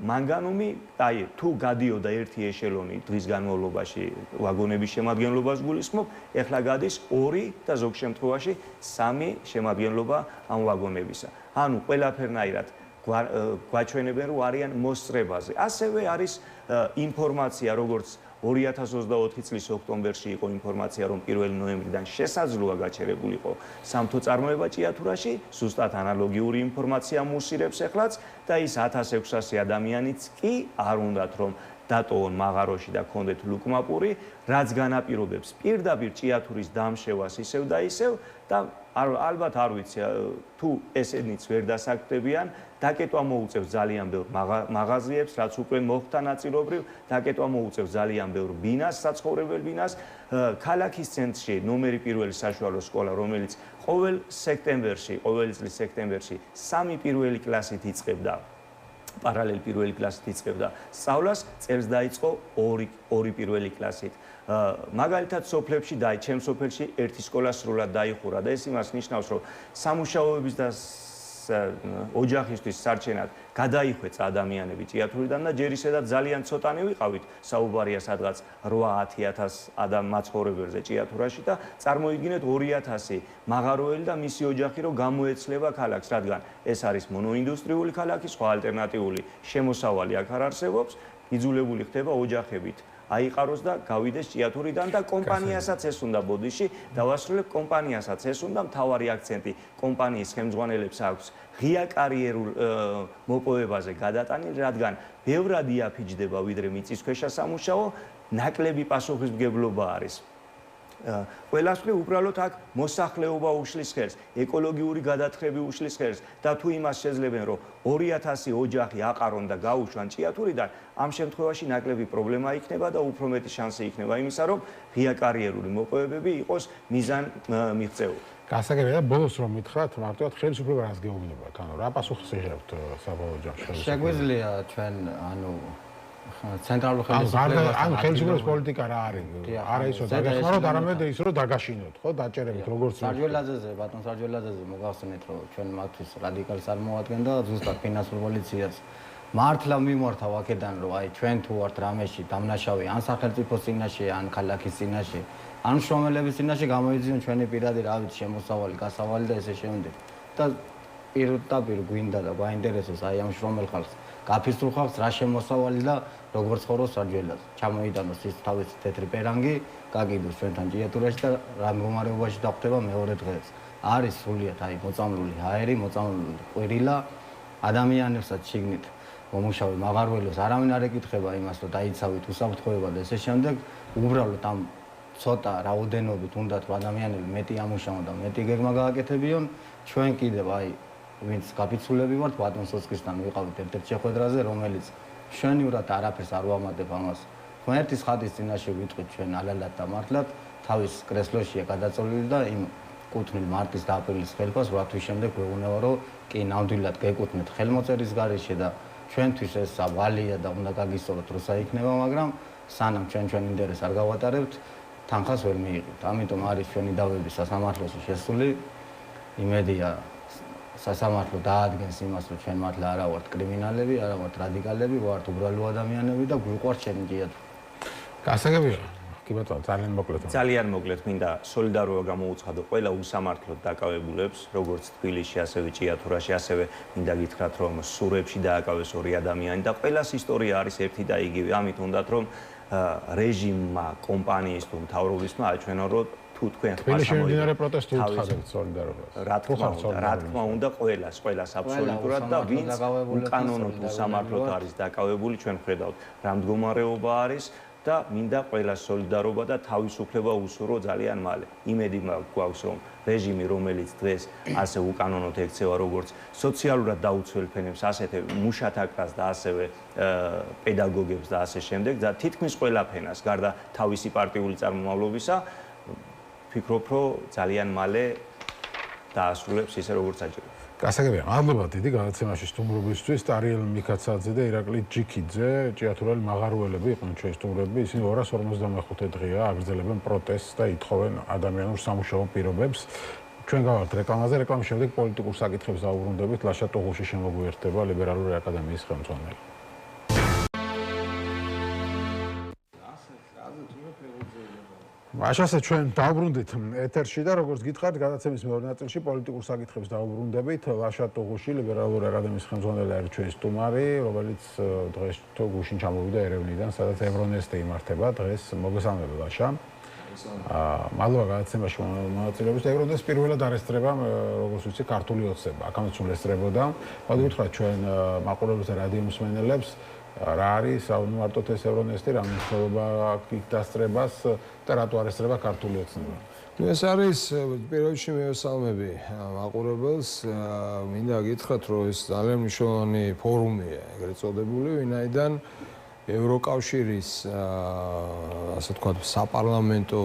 მანგანუმი, აი თუ გადიოდა ერთი ეშელონი დღის განმავლობაში ვაგონების შემადგენლობას გულისხმობ, ეხლა გადის 2 და ზოგ შემთხვევაში 3 შემადგენლობა ამ ვაგონებისა. ანუ ყველაფერნაირად გვაჩვენებენ, რომ არიან მოსწრებაზე. ასევე არის ინფორმაცია, როგორც 2024 წლის ოქტომბერში იყო ინფორმაცია, რომ 1 ნოემბრიდან შესაძლოა გაჩერებულიყო სამთო წარმოება ჭიათურაში, ზუსტად ანალოგიური ინფორმაცია მუსირებს ეხლაც და ის 1600 ადამიანიც კი არ უნდათ რომ დატოვონ მაღაროში და კონდეთ ლუკმაპური, რაც განაპირობებს პირდაპირ ჭიათურის დამშევას ისევ და ისევ და ალბათ არ ვიცი თუ ესენიც ვერ დასაქმდებიან, დაკეტვა მოუწევს ძალიან ბევრ მაღაზიებს, რაც უკვე მოხდა ნაწილობრივ, დაკეტვა მოუწევს ძალიან ბევრ ბინას, საცხოვრებელ ბინას, ქალაქის ცენტრში ნომერი 1 საშუალო სკოლა, რომელიც ყოველი წლის სექტემბერში 3 პირველი კლასით იწყებდა პარალელ პირველი კლასით იწყებდა სწავლას, წელს დაიწყო 2 პირველი კლასით. მაგალითად სოფლებში და ჩემ სოფელში ერთი სკოლა სრულად დაიხურა და ეს იმას ნიშნავს, რომ სამუშაოების და ოჯახისთვის სარჩენად გადაიხვეწა ადამიანები ჭიათურიდან და ჯერ ისედაც ძალიან ცოტანი ვიყავით, საუბარია სადღაც 8-10,000 ადამიან მაცხოვრებელზე ჭიათურაში და წარმოიდგინეთ 2000 მაღაროელი და მისი ოჯახი რომ გამოეცლება ქალაქს, რადგან ეს არის მონოინდუსტრიული ქალაქი, სხვა ალტერნატიული შემოსავალი აქ არ არსებობს, იძულებული ხდება ოჯახებით აიყაროს და გავიდეს ჭიათურიდან და კომპანიასაც ეს უნდა ბოდიში დავასრულებ კომპანიასაც ეს უნდა მთავარი აქცენტი კომპანიის ხელმძღვანელებს აქვს ღია კარიერულ მოპოვებაზე გადატანილი, რადგან ბევრად იაფიჯდება ვიდრე მიწისქვეშა სამუშაო, ნაკლები პასუხისმგებლობა არის. ყველას მხრივ უბრალოდ აქ მოსახლეობა უშლის ხელს, ეკოლოგიური გადათხრები უშლის ხელს და თუ იმას შეძლებენ, რომ 2000 ოჯახი აყარონ და გაუშვან ჭიათურიდან, ამ შემთხვევაში ნაკლები პრობლემა იქნება და უფრო მეტი შანსი იქნება იმისა, რომ ღია კარიერული მოპოვებები იყოს მიზან მიღწეული. გასაგებია ბოლოს რომ მითხრათ, მარტივად ხელისუფლება რას გეუბნებათ, ანუ რა პასუხს იღებთ საბოლოო ჯამში? შეგვიძლია ჩვენ ცენტრალურ ხელისუფლებას ანუ ხელისუფლების პოლიტიკა რა არის? არა ისო დაგეხმაროთ, არამედ ის რომ დაგაშინოთ, ხო, დაჭერებით როგორც სარჯველაძეზე, ბატონ სარჯველაძეზე მოგახსენეთ, რომ ჩვენ მათთვის რადიკალს არ მოვადგენთ და ზუსტად ფინანსურ პოლიციას მართლა მიმართავ აქედან, რომ აი ჩვენ თუ ვართ რამეში დამნაშავე ან სახელმწიფოს წინაშე, ან ქალაქის წინაშე, ან შრომელების წინაშე გამოიძიონ ჩვენი პირადი რა ვიცი შემოსავალი, გასავალი და ესე შემდეგ. და პირდაპირ გვინდა და გვაინტერესებს აი ამ შრომელ ხალხს, გაფისრულ ხალხს რა შემოსავალი და როგორ ცხოვრობს საჯელას. ჩამოიტანოს ის თავისი თეთრი პერანგი, გაგიდოს ჩვენთან ჭიათურაში და რა მდგომარეობაში დახვდება მეორე დღეს. არის სრულიად აი მოწამლული ჰაერი, მოწამლული ყვირილა ადამიანებსაც შიგნით მომუშავე მაღარველებს არავინ არ ეკითხება იმას, რომ დაიცავით უსაფრთხოება და ესე შემდეგ. უბრალოდ ამ ცოტა რაოდენობით უნდათ რომ ადამიანები მეტი ამუშავონ და მეტი გეგმა გააკეთებიონ. ჩვენ კიდევ აი ვინც გაფიცულები ვართ ბატონ სოცკისთან ვიყავით ერთ-ერთ შეხვედრაზე, რომელიც შვენივრად არაფერს არ ვამატებ ამას. ღმერთის ხატის წინაშე ვიტყვით ჩვენ ალალად და მართლად თავის კრესლოშია გადაწოლილი და იმ კუთვნილ მარტის და აპრილის ხელფას 8 თვის შემდეგ ვეუბნება რომ კი ნამდვილად გეკუთვნით ხელმოწერის გარეშე და ჩვენთვის ეს ვალია და უნდა გაგისწოროთ როცა იქნება, მაგრამ სანამ ჩვენ ინტერესს არ გავატარებთ, თანხას ვერ მიიღებთ. ამიტომ არის ჩვენი დავები სასამართლოში შესული. იმედია სასამართლო დაადგენს იმას, რომ ჩვენ მართლა არა ვართ კრიმინალები, არა ვართ რადიკალები, ვართ უბრალო ადამიანები და გვიყვართ ჩვენი ჭიათურა. გასაგებია. კი ბატონო, ძალიან მოკლედ. ძალიან მოკლედ მინდა სოლიდარობა გამოუცხადო ყველა უსამართლოდ დაკავებულებს, როგორც თბილისში, ასევე ჭიათურაში, ასევე მინდა გითხრათ, რომ სურებში დააკავეს 2 ადამიანი და ყველას ისტორია არის ერთი და იგივე. ამით უნდათ რომ რეჟიმმა, კომპანიის თუ მთავრობისმა აჩვენონ, რომ თუ თქვენ თბილისში მიმდინარე პროტესტი უცხადებთ სოლიდარობას. რა თქმა უნდა, ყველას აბსოლუტურად და ვინც უკანონოდ უსამართლოდ არის დაკავებული, ჩვენ ხედავთ რა მდგომარეობა არის და მინდა ყველას სოლიდარობა და თავისუფლება უსურვო ძალიან მალე. იმედი გვაქვს, რომ რეჟიმი, რომელიც დღეს ასე უკანონოდ ექცევა როგორც სოციალურად დაუცველფენებს ასეთე მუშათა კლასს და ასევე პედაგოგებს და ასე შემდეგ და თითქმის ყველა ფენას გარდა თავისი პარტიული წარმომავლობისა ფიქრობ, რომ ძალიან მალე დაასრულებს ისე როგორც საჭიროა. გასაგებია, მადლობა დიდი გადაცემაში სტუმრობისთვის. ტარიელ მიქაცაძე და ირაკლი ჯიქიძე, ჭიათურელი მაღარველები იყვნენ ჩვენი სტუმრები. ისინი 255 დღეა აგრძელებენ პროტესტს და ითხოვენ ადამიანურ სამუშაო პირობებს. ჩვენ გავართ რეკლამაზე, რეკლამის შემდეგ პოლიტიკურ საკითხებს დავუბრუნდებით. ლაშა ტოღუში შემოგვიერთდება ლიბერალური აკადემიის ხელმძღვანელი. მაშასე ჩვენ დავბრუნდით ეთერში და როგორც გითხარით, გადაცემის მეორე ნაწილში პოლიტიკურ საკითხებს დავუბრუნდებით. ლაშა ტოღუში, ლიბერალური აკადემიის ხელმძღვანელი არის ჩვენი სტუმარი, რომელიც დღეს გუშინ ჩამოვიდა ერევნიდან, სადაც ევრონესტი იმართება. დღეს მოგესალმები ლაშა. მადლობა გადაცემაში მონაწილეობის. ევრონესტს პირველად არესტრება, როგორც ვიცი, ქართული ოცნება. აქამდე სულ ესწრებოდა. მოდი ვთქვათ ჩვენ მაყურებელს და რადიო მსმენელებს რა არის მარტო ეს ევრონესტი, რა მნიშვნელობა აქვს დასწრებას და რატო არ ესწრება ქართული ოცნება? ეს არის პირველში მივესალმები მაყურებელს, მინდა გითხრათ, რომ ეს ძალიან მნიშვნელოვანი ფორუმია, ეგრეთ წოდებული, ვინაიდან ევროკავშირის ასე ვთქვათ, საპარლამენტო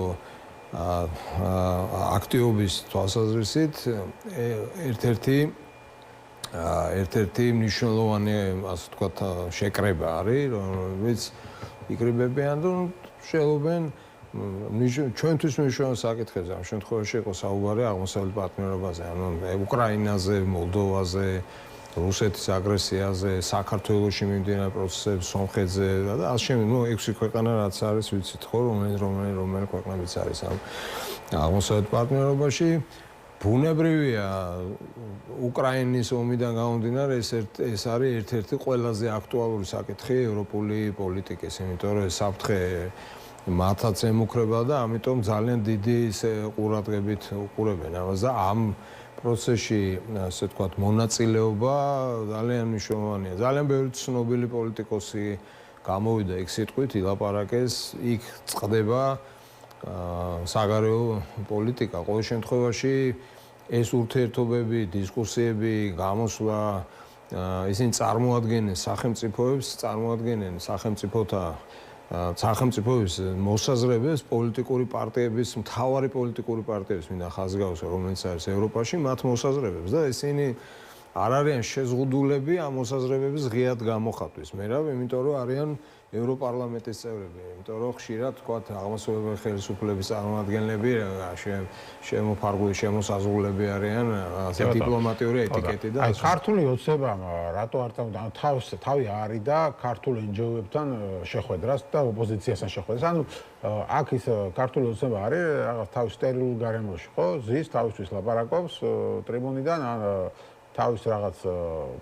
აქტივობის თვალსაზრისით ერთ-ერთი მნიშვნელოვანი, ასე ვთქვათ, შეკრება არის, რომელიც იკრიბებიან და შეელობენ ჩვენთვის მნიშვნელოვან საკითხებზე, ამ შემთხვევაში იყო საუბარი აღმოსავლეთ პარტნიორობაზე, ანუ უკრაინაზე, მოლდოვაზე, რუსეთის აგრესიაზე, საქართველოში მიმდინარე პროცესებზე, სომხეთზე და ასე შემდეგ, 6 ქვეყანა რაც არის, ვიცით ხო, რომელი ქვეყნებიც არის ამ აღმოსავლეთ პარტნიორობაში. ბუნებრივია, უკრაინის ომიდან გამომდინარე, ეს არის ერთ-ერთი ყველაზე აქტუალური საკითხი ევროპული პოლიტიკის, იმიტომ რომ ეს საფრთხე მათაც ემუქრება და ამიტომ ძალიან დიდი ყურადღებით უყურებენ ამას და ამ პროცესში, ასე ვთქვათ, მონაწილეობა ძალიან მნიშვნელოვანია. ძალიან ბევრი ცნობილი პოლიტიკოსი გამოვიდა იქ სიტყვით, ილაპარაკეს, იქ წყდება საგარეო პოლიტიკა. ყოველ შემთხვევაში ეს ურთიერთობები, დისკუსიები, გამოსვლა ისინი წარმოადგენენ სახელმწიფოებს, წარმოადგენენ სახელმწიფოების მოსაზრებებს პოლიტიკური პარტიების, მთავარი პოლიტიკური პარტიების მინდა ხაზგაუსო, რომელიც არის ევროპაში, მათ მოსაზრებებს და ისინი არ არიან შეზღუდულები ამ მოსაზრებების ღიად გამოხატვის. მე რა, იმიტომ რომ არიან ევროპარლამენტის წევრები, იმიტომ რომ ხშირად თქვა აღმოსავლური ხელისუფლების წარმომადგენლები შემოფარგლული შემოსაზღვრულები არიან ასე დიპლომატიური ეტიკეტი და აი ქართული ოცნებამ რატო არ წამოდგა თავი არის და ქართულ NGO-ებთან შეხვედრას და ოპოზიციასთან შეხვედრას. ანუ აქ ის ქართული ოცნება არის რაღაც თავის სტერილულ გარემოში, ხო? ზის თავისთვის ლაპარაკობს ტრიბუნიდან ან თავის რაღაც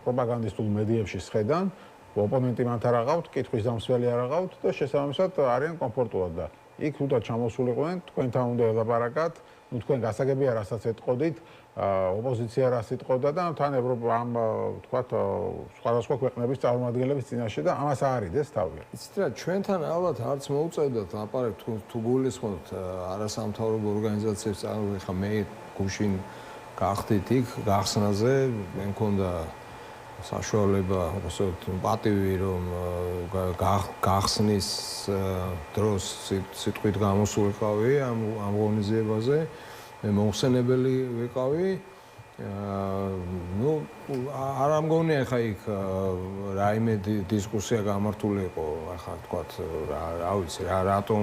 პროპაგანდისტულ მედიებში სხედან ოპონენტი მათ არ აღავთ, კითხვის დამსველი არ აღავთ და შესაბამისად არიან კომფორტულად და იქ თუნდაც ჩამოსულიყვნენ, თქვენთან უნდა ელაპარაკათ, ну თქვენ გასაგებია რასაც ეთყოდით, ოპოზიცია რას ეთყოდა და თან ევროპა ამ თქვათ სხვადასხვა ქვეყნების წარმომადგენლების წინაშე და ამას აარიდეს თავი. იცით რა, ჩვენთან ალბათ არც მოუწევდათ ლაპარაკ თუ გულისხმობთ არასამთავრობო ორგანიზაციებს წარმოგიდგენთ, ხა მე გუშინ გახდით იქ გახსნაზე, მე მქონდა საშუალება, ასე პატივი რომ გახსნის დროს სიტყვით გამოსულიყავი ამ ღონისძიებაზე, მე მოხსენებელი ვიყავი. ну არ ამგონია ხა იქ რაიმე დისკუსია გამართული იყო, ახლა თქვათ რა ვიცი, რატომ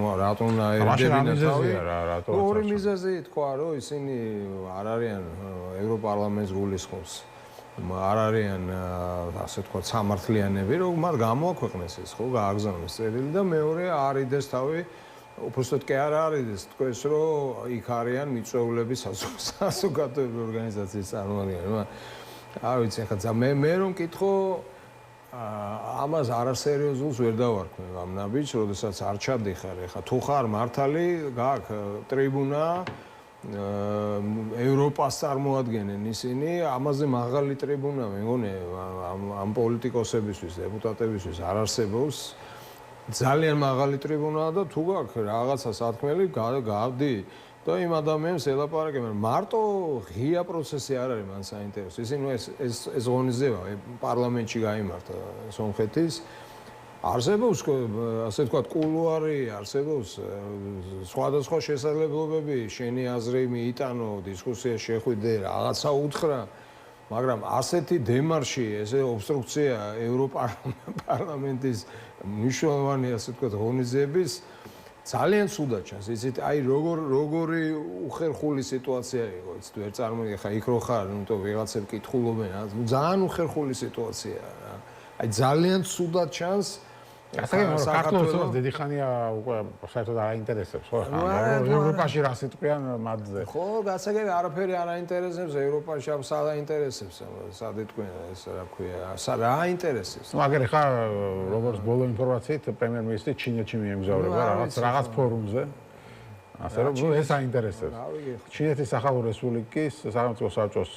აერდებინა თავი. ორი მიზეზი თქვა, რომ ისინი არ არიან ევროპარლამენტს გულისხმობს. არ არიან ასე თქვა სამართლიანები, რომ მათ გამოაქვეყნეს ეს, ხო, გააგზავნეს წერილი და მეორე არიდეს თავი, უბრალოდ კი არ არიდეს, თქვენს რომ იქ არიან მიწვეულები საზოგადოებრივი ორგანიზაციის წარმომადგენლები. არ ვიცი, ახლა მე რომ მკითხო, ამას არასერიოზულს ვერ დავარქვე ამ ნაბიჯს, როდესაც არ ჩადიხარ, ახლა თუ ხარ მართალი, გააქვს ტრიბუნა ევროპას წარმოადგენენ ისინი, ამაზე მაღალი ტრიბუნა მე მგონი ამ პოლიტიკოსებისთვის, დეპუტატებისთვის არ არსებობს. ძალიან მაღალი ტრიბუნაა და თუ გაქვს რაღაცა სათქმელი, გავდი და იმ ადამიანს ელაპარაკებ. მარტო ღია პროცესი არ არის მან საინტერესო. ისინი ეს ღონისძიება პარლამენტში გაიმართა სომხეთის. არსებობს ასე ვთქვათ კულუარი, არსებობს სხვადასხვა შესაძლებლობები, შენი აზრი მიიტანო, დისკუსია შეხვიდე, რაღაცა უთხრა, მაგრამ ასეთი დემარში, ესე ობსტრუქცია ევროპარლამენტის მნიშვნელოვანი ასე ვთქვათ ღონისძიების ძალიან ცუდად ჩანს. იცით, აი როგორი უხერხული სიტუაცია იყო, იცით, ვერ წარმოგიდგენთ, ხა იქ რო ხარ, ნუ ვიღაცები კითხულობენ, ძალიან უხერხული სიტუაციაა რა. აი ძალიან ცუდად ჩანს. ასე რომ საქართველოს დიდი ხანია უკვე საერთოდ არ აინტერესებს, ხო? ევროპაში რა სიტყვიან მათზე. ხო, გასაგები არაფერი არ აინტერესებს ევროპაში, ამ სად აინტერესებს, სად იტყვიან ეს რა ქვია, რა აინტერესებს. ну აგერ ხა როგორც ბოლო ინფორმაციით პრემიერ-მინისტრი ჩინეთში მიემგზავრება რაღაც ფორუმზე. ასე რომ ეს აინტერესებს. ჩინეთის სახალხო რესპუბლიკის სახელმწიფო საბჭოს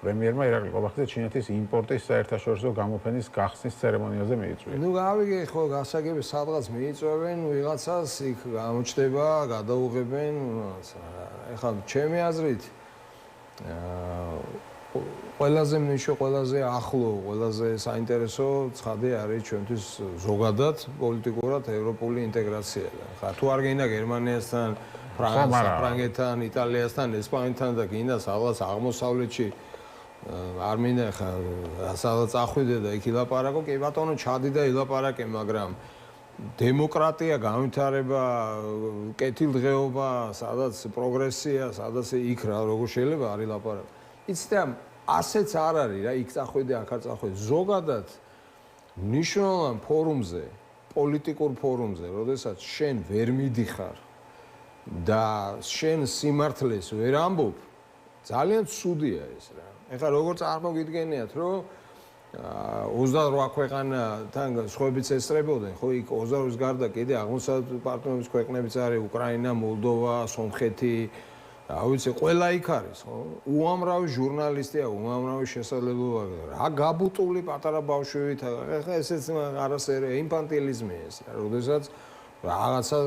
პრემიერმა ირაკლი ყობახიძე ჩინეთის იმპორტის საერთაშორისო გამოფენის გახსნის ცერემონიაზე მიიწვია. ну გავიგე ხო გასაგები სადღაც მიიწვევენ ვიღაცას იქ გამოჩდება, გადაუღებენ, ეხლა ჩემი აზრით ყველაზე ახლო, ყველაზე საინტერესო ცხადი არის ჩვენთვის ზოგადად პოლიტიკურად ევროპული ინტეგრაცია. ხა თუ არ გინდა გერმანიასთან, ფრანგეთთან, იტალიასთან, ესპანეთთან და გინდა სადღაც აღმოსავლეთში არ მინდა ხა სადღაც ახვიდე და იქ ილაპარაკო, კი ბატონო ჩადი და ილაპარაკე, მაგრამ დემოკრატია, განვითარება, კეთილდღეობა, სადაც პროგრესია, სადაც იქ რა როგორ შეიძლება არ ილაპარაკო. იცით რა, ასეც არ არის რა, იქ წახვიდე, აქ არ წახვიდე. ზოგადად მნიშვნელოვან ფორუმზე, პოლიტიკურ ფორუმზე, როდესაც შენ ვერ მიდიხარ და შენ სიმართლეს ვერ ამბობ, ძალიან ცუდია ეს რა. ეხლა როგორ წარმოგიდგენიათ, რომ 28 ქვეყანთან სხვაებიც ესწრებოდნენ, ხო, იქ 28-ის გარდა კიდე აღმოსავლეთ პარტნიორობის ქვეყნებიც არის, უკრაინა, მოლდოვა, სომხეთი, რა ვიცი, ყველა იქ არის, ხო? უამრავი ჟურნალისტია, უამრავი შესაძლებლობა. რა გაბუტული პატარა ბავშვებით, ეხლა ესეც არასერი ინფანტილიზმია ეს, როდესაც რაღაცა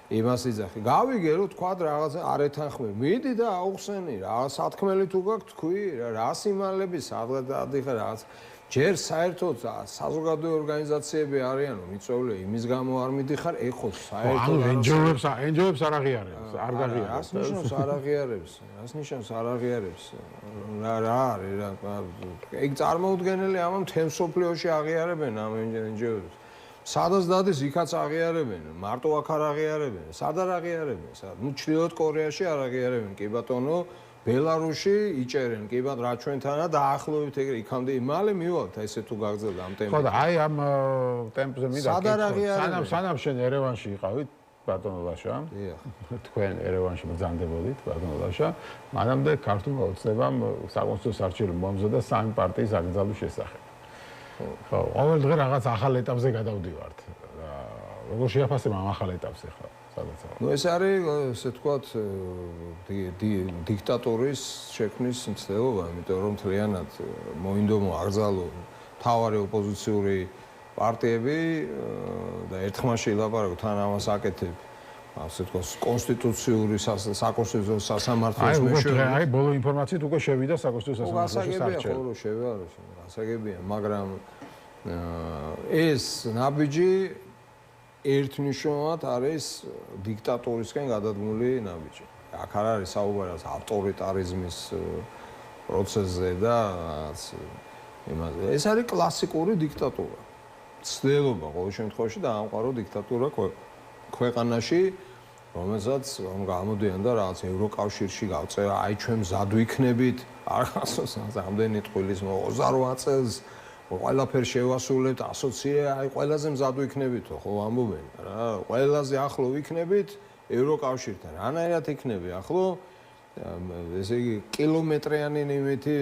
იმას იძახი. გავიგე, რომ თქვა რაღაცა არ ეთანხმები. მიდი და აუხსენი, რა სათქმელი თუ გაქვს თქვი, რა სიმალები, სადღაც დადიხარ რაღაც. ჯერ საერთოდ საზოგადოებრივი ორგანიზაციები არიან, მიწვეული იმის გამო არ მიდიხარ, ეხო საერთოდ ენჯოებს არ აღიარებს, არ გაღიარებს. რას ნიშნავს არ აღიარებს? რას ნიშნავს არ აღიარებს? რა არის რა? ეგ წარმოუდგენელი ამან მთელ სოფლიოში აღიარებენ ამ ენჯოებს. სადაც დადის იქაც აღიარებენ, მარტო აქ არ აღიარებენ, სად არ აღიარებენ? ნუ ჩრდილოეთ კორეაში არ აღიარებენ, კი ბატონო, ბელარუსში იჭერენ, კი ბატონო, რა ჩვენთანა დაახლოებით ეგრე იქამდე მალე მივალთ ესე თუ გაგრძელდა ამ ტემპზე. ხო და აი ამ ტემპზე მინდა სად არ აღიარებენ? სანამ შენ ერევანში იყავით, ბატონო ლაშა. დიახ. თქვენ ერევანში ბრძანდებოდით, ბატონო ლაშა. მანამდე ქართულმა ოცნებამ საკონსტიტუციო არჩევნები მომზადა სამი პარტიის აკრძალვის შესახებ. ხო, ყოველ დღე რაღაც ახალ ეტაპზე გადავდივართ. როგორ შეაფასებ ამ ახალ ეტაპს ახლა, სადაც? ნუ ეს არის, ესე ვთქვათ, დიქტატორის შექმნის მცდელობა, იმიტომ რომ მთლიანად მოინდომო აკრძალო მთავარი ოპოზიციური პარტიები და ერთხმაში ილაპარაკო თან ამას აკეთებ. ასე ვთქვათ, კონსტიტუციური საკონსტიტუციო სასამართლოს მეშვეობით. აი, ბოლო ინფორმაციით უკვე შევიდა საკონსტიტუციო სასამართლოს არჩევანი. ხო, შევიდა, გასაგებია, მაგრამ ეს ნაბიჯი ერთნიშნულად არის დიქტატორისკენ გადადგმული ნაბიჯი. აქ არ არის საუბარი ავტორიტარიზმის პროცესზე და რაღაც იმაზე. ეს არის კლასიკური დიქტატურა. ცდელობა ყოველ შემთხვევაში და ამყარო დიქტატურა ქვეყანაში, რომელსაც გამოდიან და რაღაც ევროკავშირში გავწევა, აი ჩვენ მზად ვიქნებით, არ გასოს ამდენი ტყუილის 28 წელს ყველაფერს შევასრულებთ, ასოცირება, აი ყველაზე მზად ვიქნებითო, ხო ამბობენ რა, ყველაზე ახლო ვიქნებით ევროკავშირთან. რანაირად იქნები ახლო? ესე იგი კილომეტრიანი ნიმითი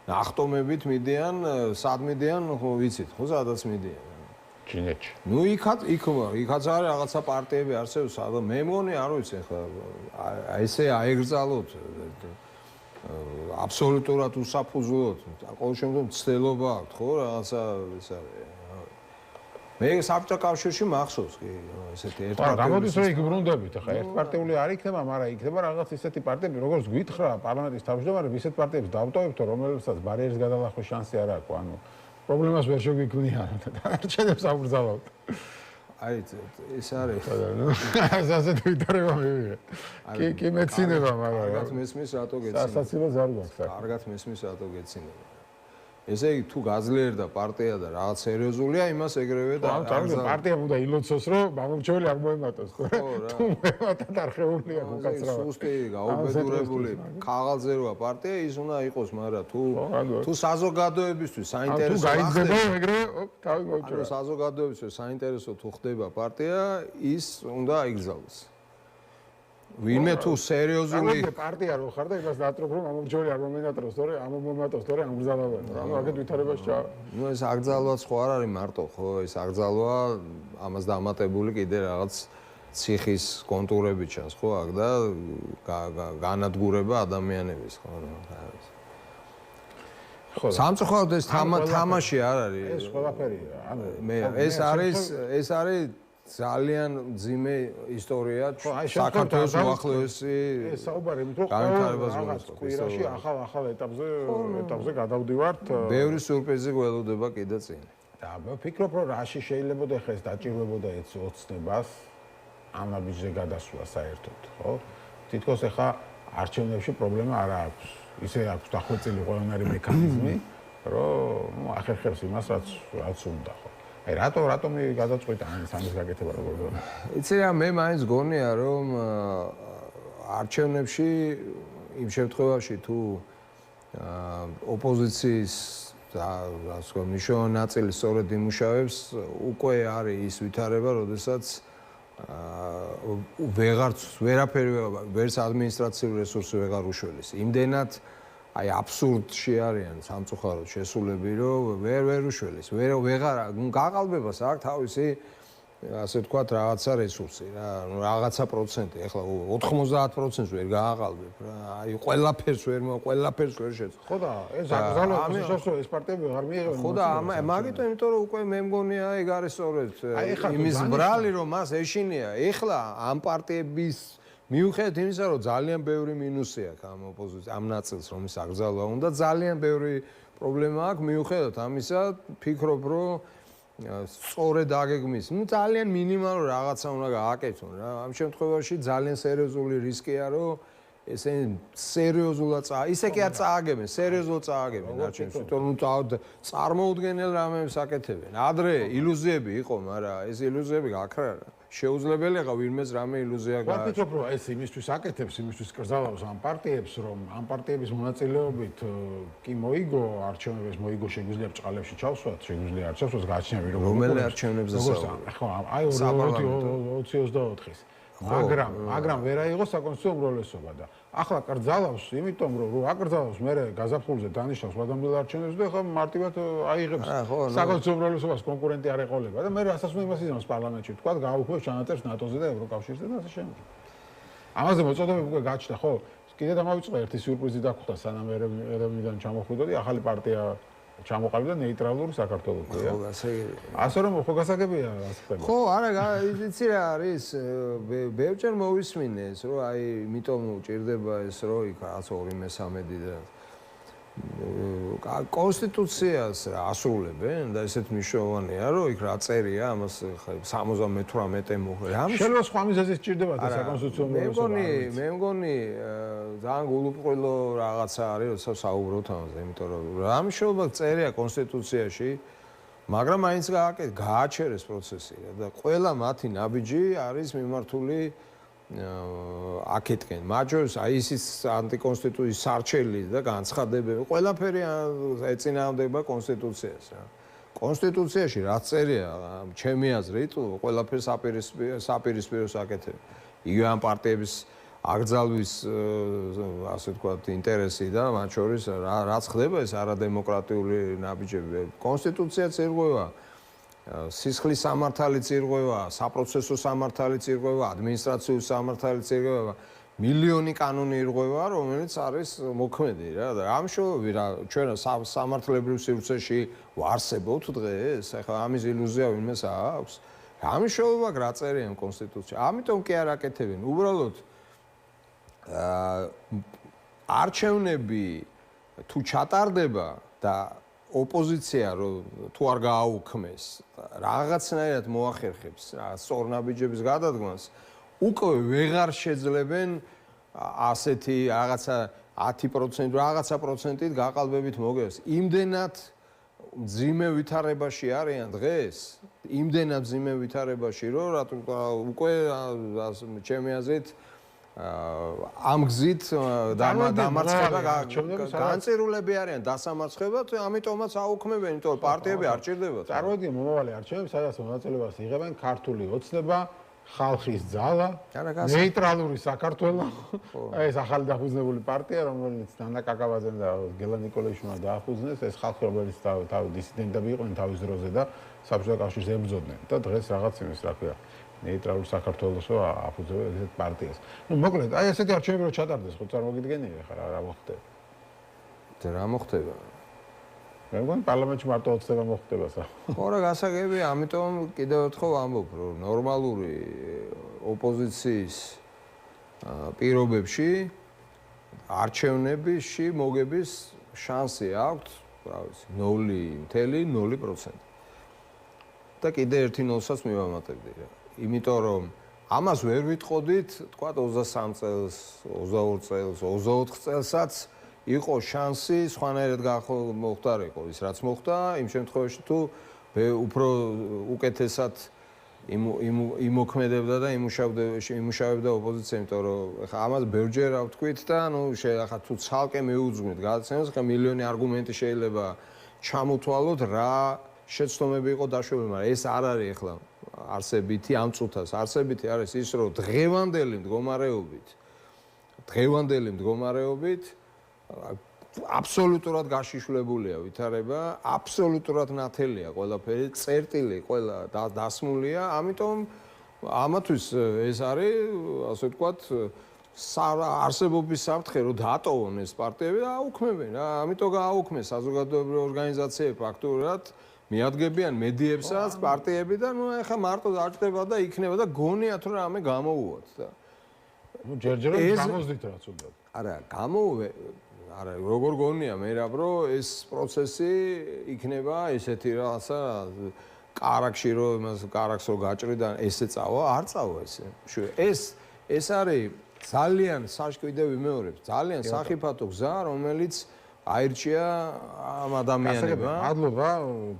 ნახტომებით მიდიან, სად მიდიან, ხო ვიცით, ხო სადაც მიდიან. ჩინეთში. ნუ იქაც არის რაღაცა პარტიები არსებობს, სადაც მე მგონი არ ვიცი ხა ესე აეგრძალოთ აბსოლუტურად უსაფუძვლოდ, ყოველ შემთხვევაში ცდელობა აქვს, ხო, რაღაცა ეს არის. მე საბჭოთა კავშირში მახსოვს კი, ესეთი ერთპარტიული. გამოდის რომ იქ ბრუნდებით, ხა ერთპარტიული არ იქნება, მაგრამ იქნება რაღაც ისეთი პარტიები, როგორც გვითხრა პარლამენტის თავმჯდომარე, ისეთ პარტიებს დავტოვებთო, რომელსაც ბარიერის გადალახვის შანსი არ აქვს, ანუ პრობლემას ვერ შეგვიქმნიან და დანარჩენებს აბრძალავთ. აი ეს არის. ასეთ ვითარება მივიღე. კი მეცინება, მაგრამ კარგად მესმის რატო გეცინება. სასაცილო არ გვაქვს. კარგად მესმის რატო გეცინება. ესე იგი თუ გაძლიერდა პარტია და რაღაც სერიოზულია, იმას ეგრევე და პარტიამ უნდა ილოცოს, რომ მამრჩეველი არ მოემატოს. ხო რა. თუ მოემატა დარხეულია უკაცრავად. სუსტი, გაუბედურებული, ქაღალდზე როა პარტია, ის უნდა იყოს, მაგრამ თუ საზოგადოებისთვის საინტერესო ხდება, თუ გაიძება ეგრევე, თავი მოუჭრა. ანუ საზოგადოებისთვის საინტერესო თუ ხდება პარტია, ის უნდა აიგზავნოს. ვინმე თუ სერიოზული პარტია რო ხარ და იმას დაატრობ რომ ამომრჩეველი არ მომენატროს, თორე ამომატოს, თორე ამგზავნებენ. ანუ აქეთ ვითარებას ჩა. ნუ ეს აკრძალვაც ხო არ არის მარტო, ხო, ეს აკრძალვა ამას დამატებული კიდე რაღაც ციხის კონტურები ჩანს, ხო, აქ და განადგურება ადამიანების, ხო, რა არის. ხო. სამწუხაროდ ეს თამაში არ არის. ეს ყველაფერი, ანუ ეს არის ძალიან ძიმე ისტორია საქართველოს უახლოესი საუბარი იმით რომ რაღაც კვირაში ახალ ეტაპზე გადავდივართ. ბევრი სიურპრიზი გველოდება კიდე წინ. და მე ვფიქრობ რომ რაში შეიძლება ხეს დაჭირვებოდა ეს ოცნებას ამ ნაბიჯზე გადასვლა საერთოდ, ხო? თითქოს ახლა არჩევნებში პრობლემა არ აქვს. ისე აქვს დახვეწილი ყველანაირი მექანიზმი, რომ ახერხებს იმას რაც უნდა, ხო? აი რატომ გადაწყვიტა ამის გაკეთება როგორ გონია? იცი რა, მე მაინც გონია რომ არჩევნებში იმ შემთხვევაში თუ ოპოზიციის ასე რომ მნიშვნელოვანი ნაწილი სწორედ იმუშავებს, უკვე არის ის ვითარება, როდესაც ვერაფერი ვერც ადმინისტრაციული რესურსი ვეღარ უშველის. იმდენად აი აბსურდში არიან სამწუხაროდ შესულები, რომ ვერ უშველის, ვეღარ გაყალბებას აქვს თავისი ასე ვთქვათ რაღაცა რესურსი რა, რაღაცა პროცენტი, ეხლა 90%-ს ვერ გააყალბებ რა. აი ყველაფერს ვერ შეძლო. ხო და ეს აკრძალვა ეს პარტიები ვეღარ მიიღებენ. ხო და მაგიტომ იმიტომ რომ უკვე მე მგონია ეგ არის სწორედ იმის ბრალი რომ მას ეშინია. ეხლა ამ პარტიების მიუხედავად იმისა, რომ ძალიან ბევრი მინუსი აქვს ამ ოპოზიციას, ამ ნაწილს, რომის აკრძალვა უნდა, ძალიან ბევრი პრობლემა აქვს, მიუხედავად ამისა, ფიქრობ, რომ სწორედ აგეგმის. ძალიან მინიმალური რაღაცა უნდა გააკეთონ რა. ამ შემთხვევაში ძალიან სერიოზული რისკია, რომ ესე სერიოზულად ისე კი არ წააგებენ, სერიოზულად წააგებენ არჩევნებს, თვითონ წარმოუდგენელ რამებს აკეთებენ. ადრე ილუზიები იყო, მაგრამ ეს ილუზიები გაქრა. შეუძლებელია ვინმეს რამე ილუზია გააჩნია. ვფიქრობ, რომ ეს იმისთვის აკეთებს, იმისთვის კრძალავს ამ პარტიებს, რომ ამ პარტიების მონაწილეობით კი მოიგო არჩევნებს, მოიგო შეგვიძლია ბჭყალებში ჩავსვათ, შეგვიძლია არჩევნებს გააჩნია რომელი არჩევნებზე საუბრობთ? ხო, აი 2024-ის. მაგრამ ვერ აიღო საკონსტიტუციო უმრავლესობა და ახლა კრძალავს, იმიტომ რომ აკრძალავს მე გაზაფხულზე დანიშნავს ვადამდელ არჩევნებს და ხა მარტივად აიღებს საკონსტიტუციო უმრავლესობას კონკურენტი არ ეყოლება და მე რასაც იმას იზამს პარლამენტში თქვა გააუქმებს ჩანაწერს ნატოზე და ევროკავშირზე და ასე შემდეგ. ამაზე მოწოდებები უკვე გაჩნდა, ხო? კიდე დამავიწყდა ერთი სიურპრიზი დაგხვდა სანამ ერევნიდან ჩამოხვიდოდი, ახალი პარტია ჩამოყალიბდა ნეიტრალური საქართველოს. ხო, ასე რომ ხო გასაგებია ასე ხდება. ხო, არა, იცი რა არის, ბევრჯერ მოვისმინეს, რომ აი, იმიტომ ჭირდება ეს, რომ იქ 2/3 და კონსტიტუციას რა ასრულებენ და ესეთ მნიშვნელოვანია, რომ იქ რა წერია, ამას 78 მოხდა. შეიძლება სხვა მიზეზით ჭირდება ეს საკონსტიტუციო უმრავლესობა. მე მგონი ძალიან გულუბრყვილო რაღაცა არის, როცა საუბრობთ ამაზე, იმიტომ რომ რა მნიშვნელობა წერია კონსტიტუციაში, მაგრამ მაინც გააჩერეს პროცესი და ყველა მათი ნაბიჯი არის მიმართული აქეთკენ. მაჯორს აი ისიც ანტიკონსტიტუციის სარჩელი და განცხადებები, ყველაფერი ეწინააღმდება კონსტიტუციას რა. კონსტიტუციაში რაც წერია, ჩემი აზრით, ყველაფერს საპირისპიროს აკეთებ. იგივე ამ პარტიების აკრძალვის ასე ვთქვათ ინტერესი და მათ შორის რაც ხდება ეს არადემოკრატიული ნაბიჯები. კონსტიტუციაც ერღვევა სისხლის სამართალიც ირღვევა, საპროცესო სამართალიც ირღვევა, ადმინისტრაციული სამართალიც ირღვევა, მილიონი კანონი ირღვევა, რომელიც არის მოქმედი რა და ამ შემთხვევაში რა ჩვენ სამართლებრივ სივრცეში ვარსებობთ დღეს, ახლა ამის ილუზია ვინმეს აქვს. ამ შემთხვევაში რა წერია კონსტიტუციაში? ამიტომ კი არ აკეთებენ. უბრალოდ არჩევნები თუ ჩატარდება და ოპოზიცია თუ არ გააუქმეს, რაღაცნაირად მოახერხებს სწორნაბიჯების გადადგმას, უკვე ვეღარ შეძლებენ ასეთი რაღაცა 10% რაღაცა პროცენტით გაყალბებით მოგეს. იმდენად მძიმე ვითარებაში არიან დღეს, იმდენად მძიმე ვითარებაში, რომ უკვე ჩემი აზრით ამ გზით დამარცხება განწირულები არიან დასამარცხებლად, ამიტომაც აუქმებენ, იმიტომ რომ პარტიები არ ჭირდებათ. წარმოიდგინე მომავალი არჩევნები, სადაც მონაწილეობას იღებენ ქართული ოცნება, ხალხის ძალა, ნეიტრალური საქართველო, ეს ახალი დაფუძნებული პარტია, რომელიც ნანა კაკაბაძემ და გელა ნიკოლაიშვილმა დააფუძნეს, ეს ხალხი, რომელიც თავი დისიდენტები იყვნენ თავის დროზე და საბჭოთა კავშირს ებრძოდნენ და დღეს რაღაც იმის რა ქვია ნეიტრალურ საქართველოსო აფუძნებენ ესეთ პარტიას. ნუ მოკლედ, აი ესეთი არჩევნები რო ჩატარდეს, ხო წარმოგიდგენია ხა რა მოხდება? რა მოხდება? მე მგონი პარლამენტში მარტო ოცნება მოხდება სა. ხო რა გასაგებია, ამიტომ კიდევ ერთხელ ამბობ, რომ ნორმალური ოპოზიციის პირობებში არჩევნებში მოგების შანსი აქვს, რა ვიცი, 0.0%. და კიდე ერთი ნოლსაც მივამატებდი რა. იმიტომ რომ ამას ვერ ვიტყოდით, თქვა 23 წელს, 22 წელს, 24 წელსაც იყო შანსი სხვანაირად მოხდარიყო ის რაც მოხდა, იმ შემთხვევაში თუ უფრო უკეთესად იმოქმედებდა და იმუშავებდა ოპოზიცია, იმიტომ რომ ხა ამას ბევრჯერ ავთქვით და ნუ ახლა თუ ცალკე მიუძღვნით გადაცემას, ხა მილიონი არგუმენტი შეიძლება ჩამოთვალოთ რა შეცდომები იყო დაშვებული, მაგრამ ეს არ არის ახლა არსებითი ამ წუთას. არსებითი არის ის, რომ დღევანდელი მდგომარეობით აბსოლუტურად გაშიშვლებულია ვითარება, აბსოლუტურად ნათელია ყველაფერი, წერტილი ყველა დასმულია, ამიტომ ამათვის ეს არის, ასე ვთქვათ, არსებობის საფრთხე, რომ დაატოვონ ეს პარტიები და აუქმებენ რა. ამიტომ გააუქმეს საზოგადოებრივი ორგანიზაციები ფაქტურად მიადგებიან მედიებსაც, პარტიები და ნუ ეხა მარტო დაჭდება და იქნება და გონიათ რომ რამე გამოუვათ და ნუ ჯერჯერობით გამოздით რაც უნდა. არა, არა, როგორ გონია მე რა ბრო, ეს პროცესი იქნება ესეთი რაღაცა კარაქში რომ იმას კარაქს რო გაჭრი და ესე წავა, არ წავა ესე. ეს არის ძალიან საშკვიდე ვიმეორებ, ძალიან სახიფათო გზა, რომელიც აირჩია ამ ადამიანებმა. მადლობა,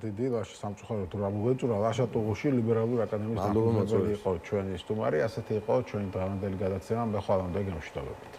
დიდი ლაშა სამწუხაროდ რა მოგვეწურა ლაშა ტუღუში ლიბერალური აკადემიის დამფუძნებელი იყო ჩვენი სტუმარი, ასეთი იყო ჩვენი დღევანდელი გადაცემა, მე ხვალამდე გამშვიდობებით.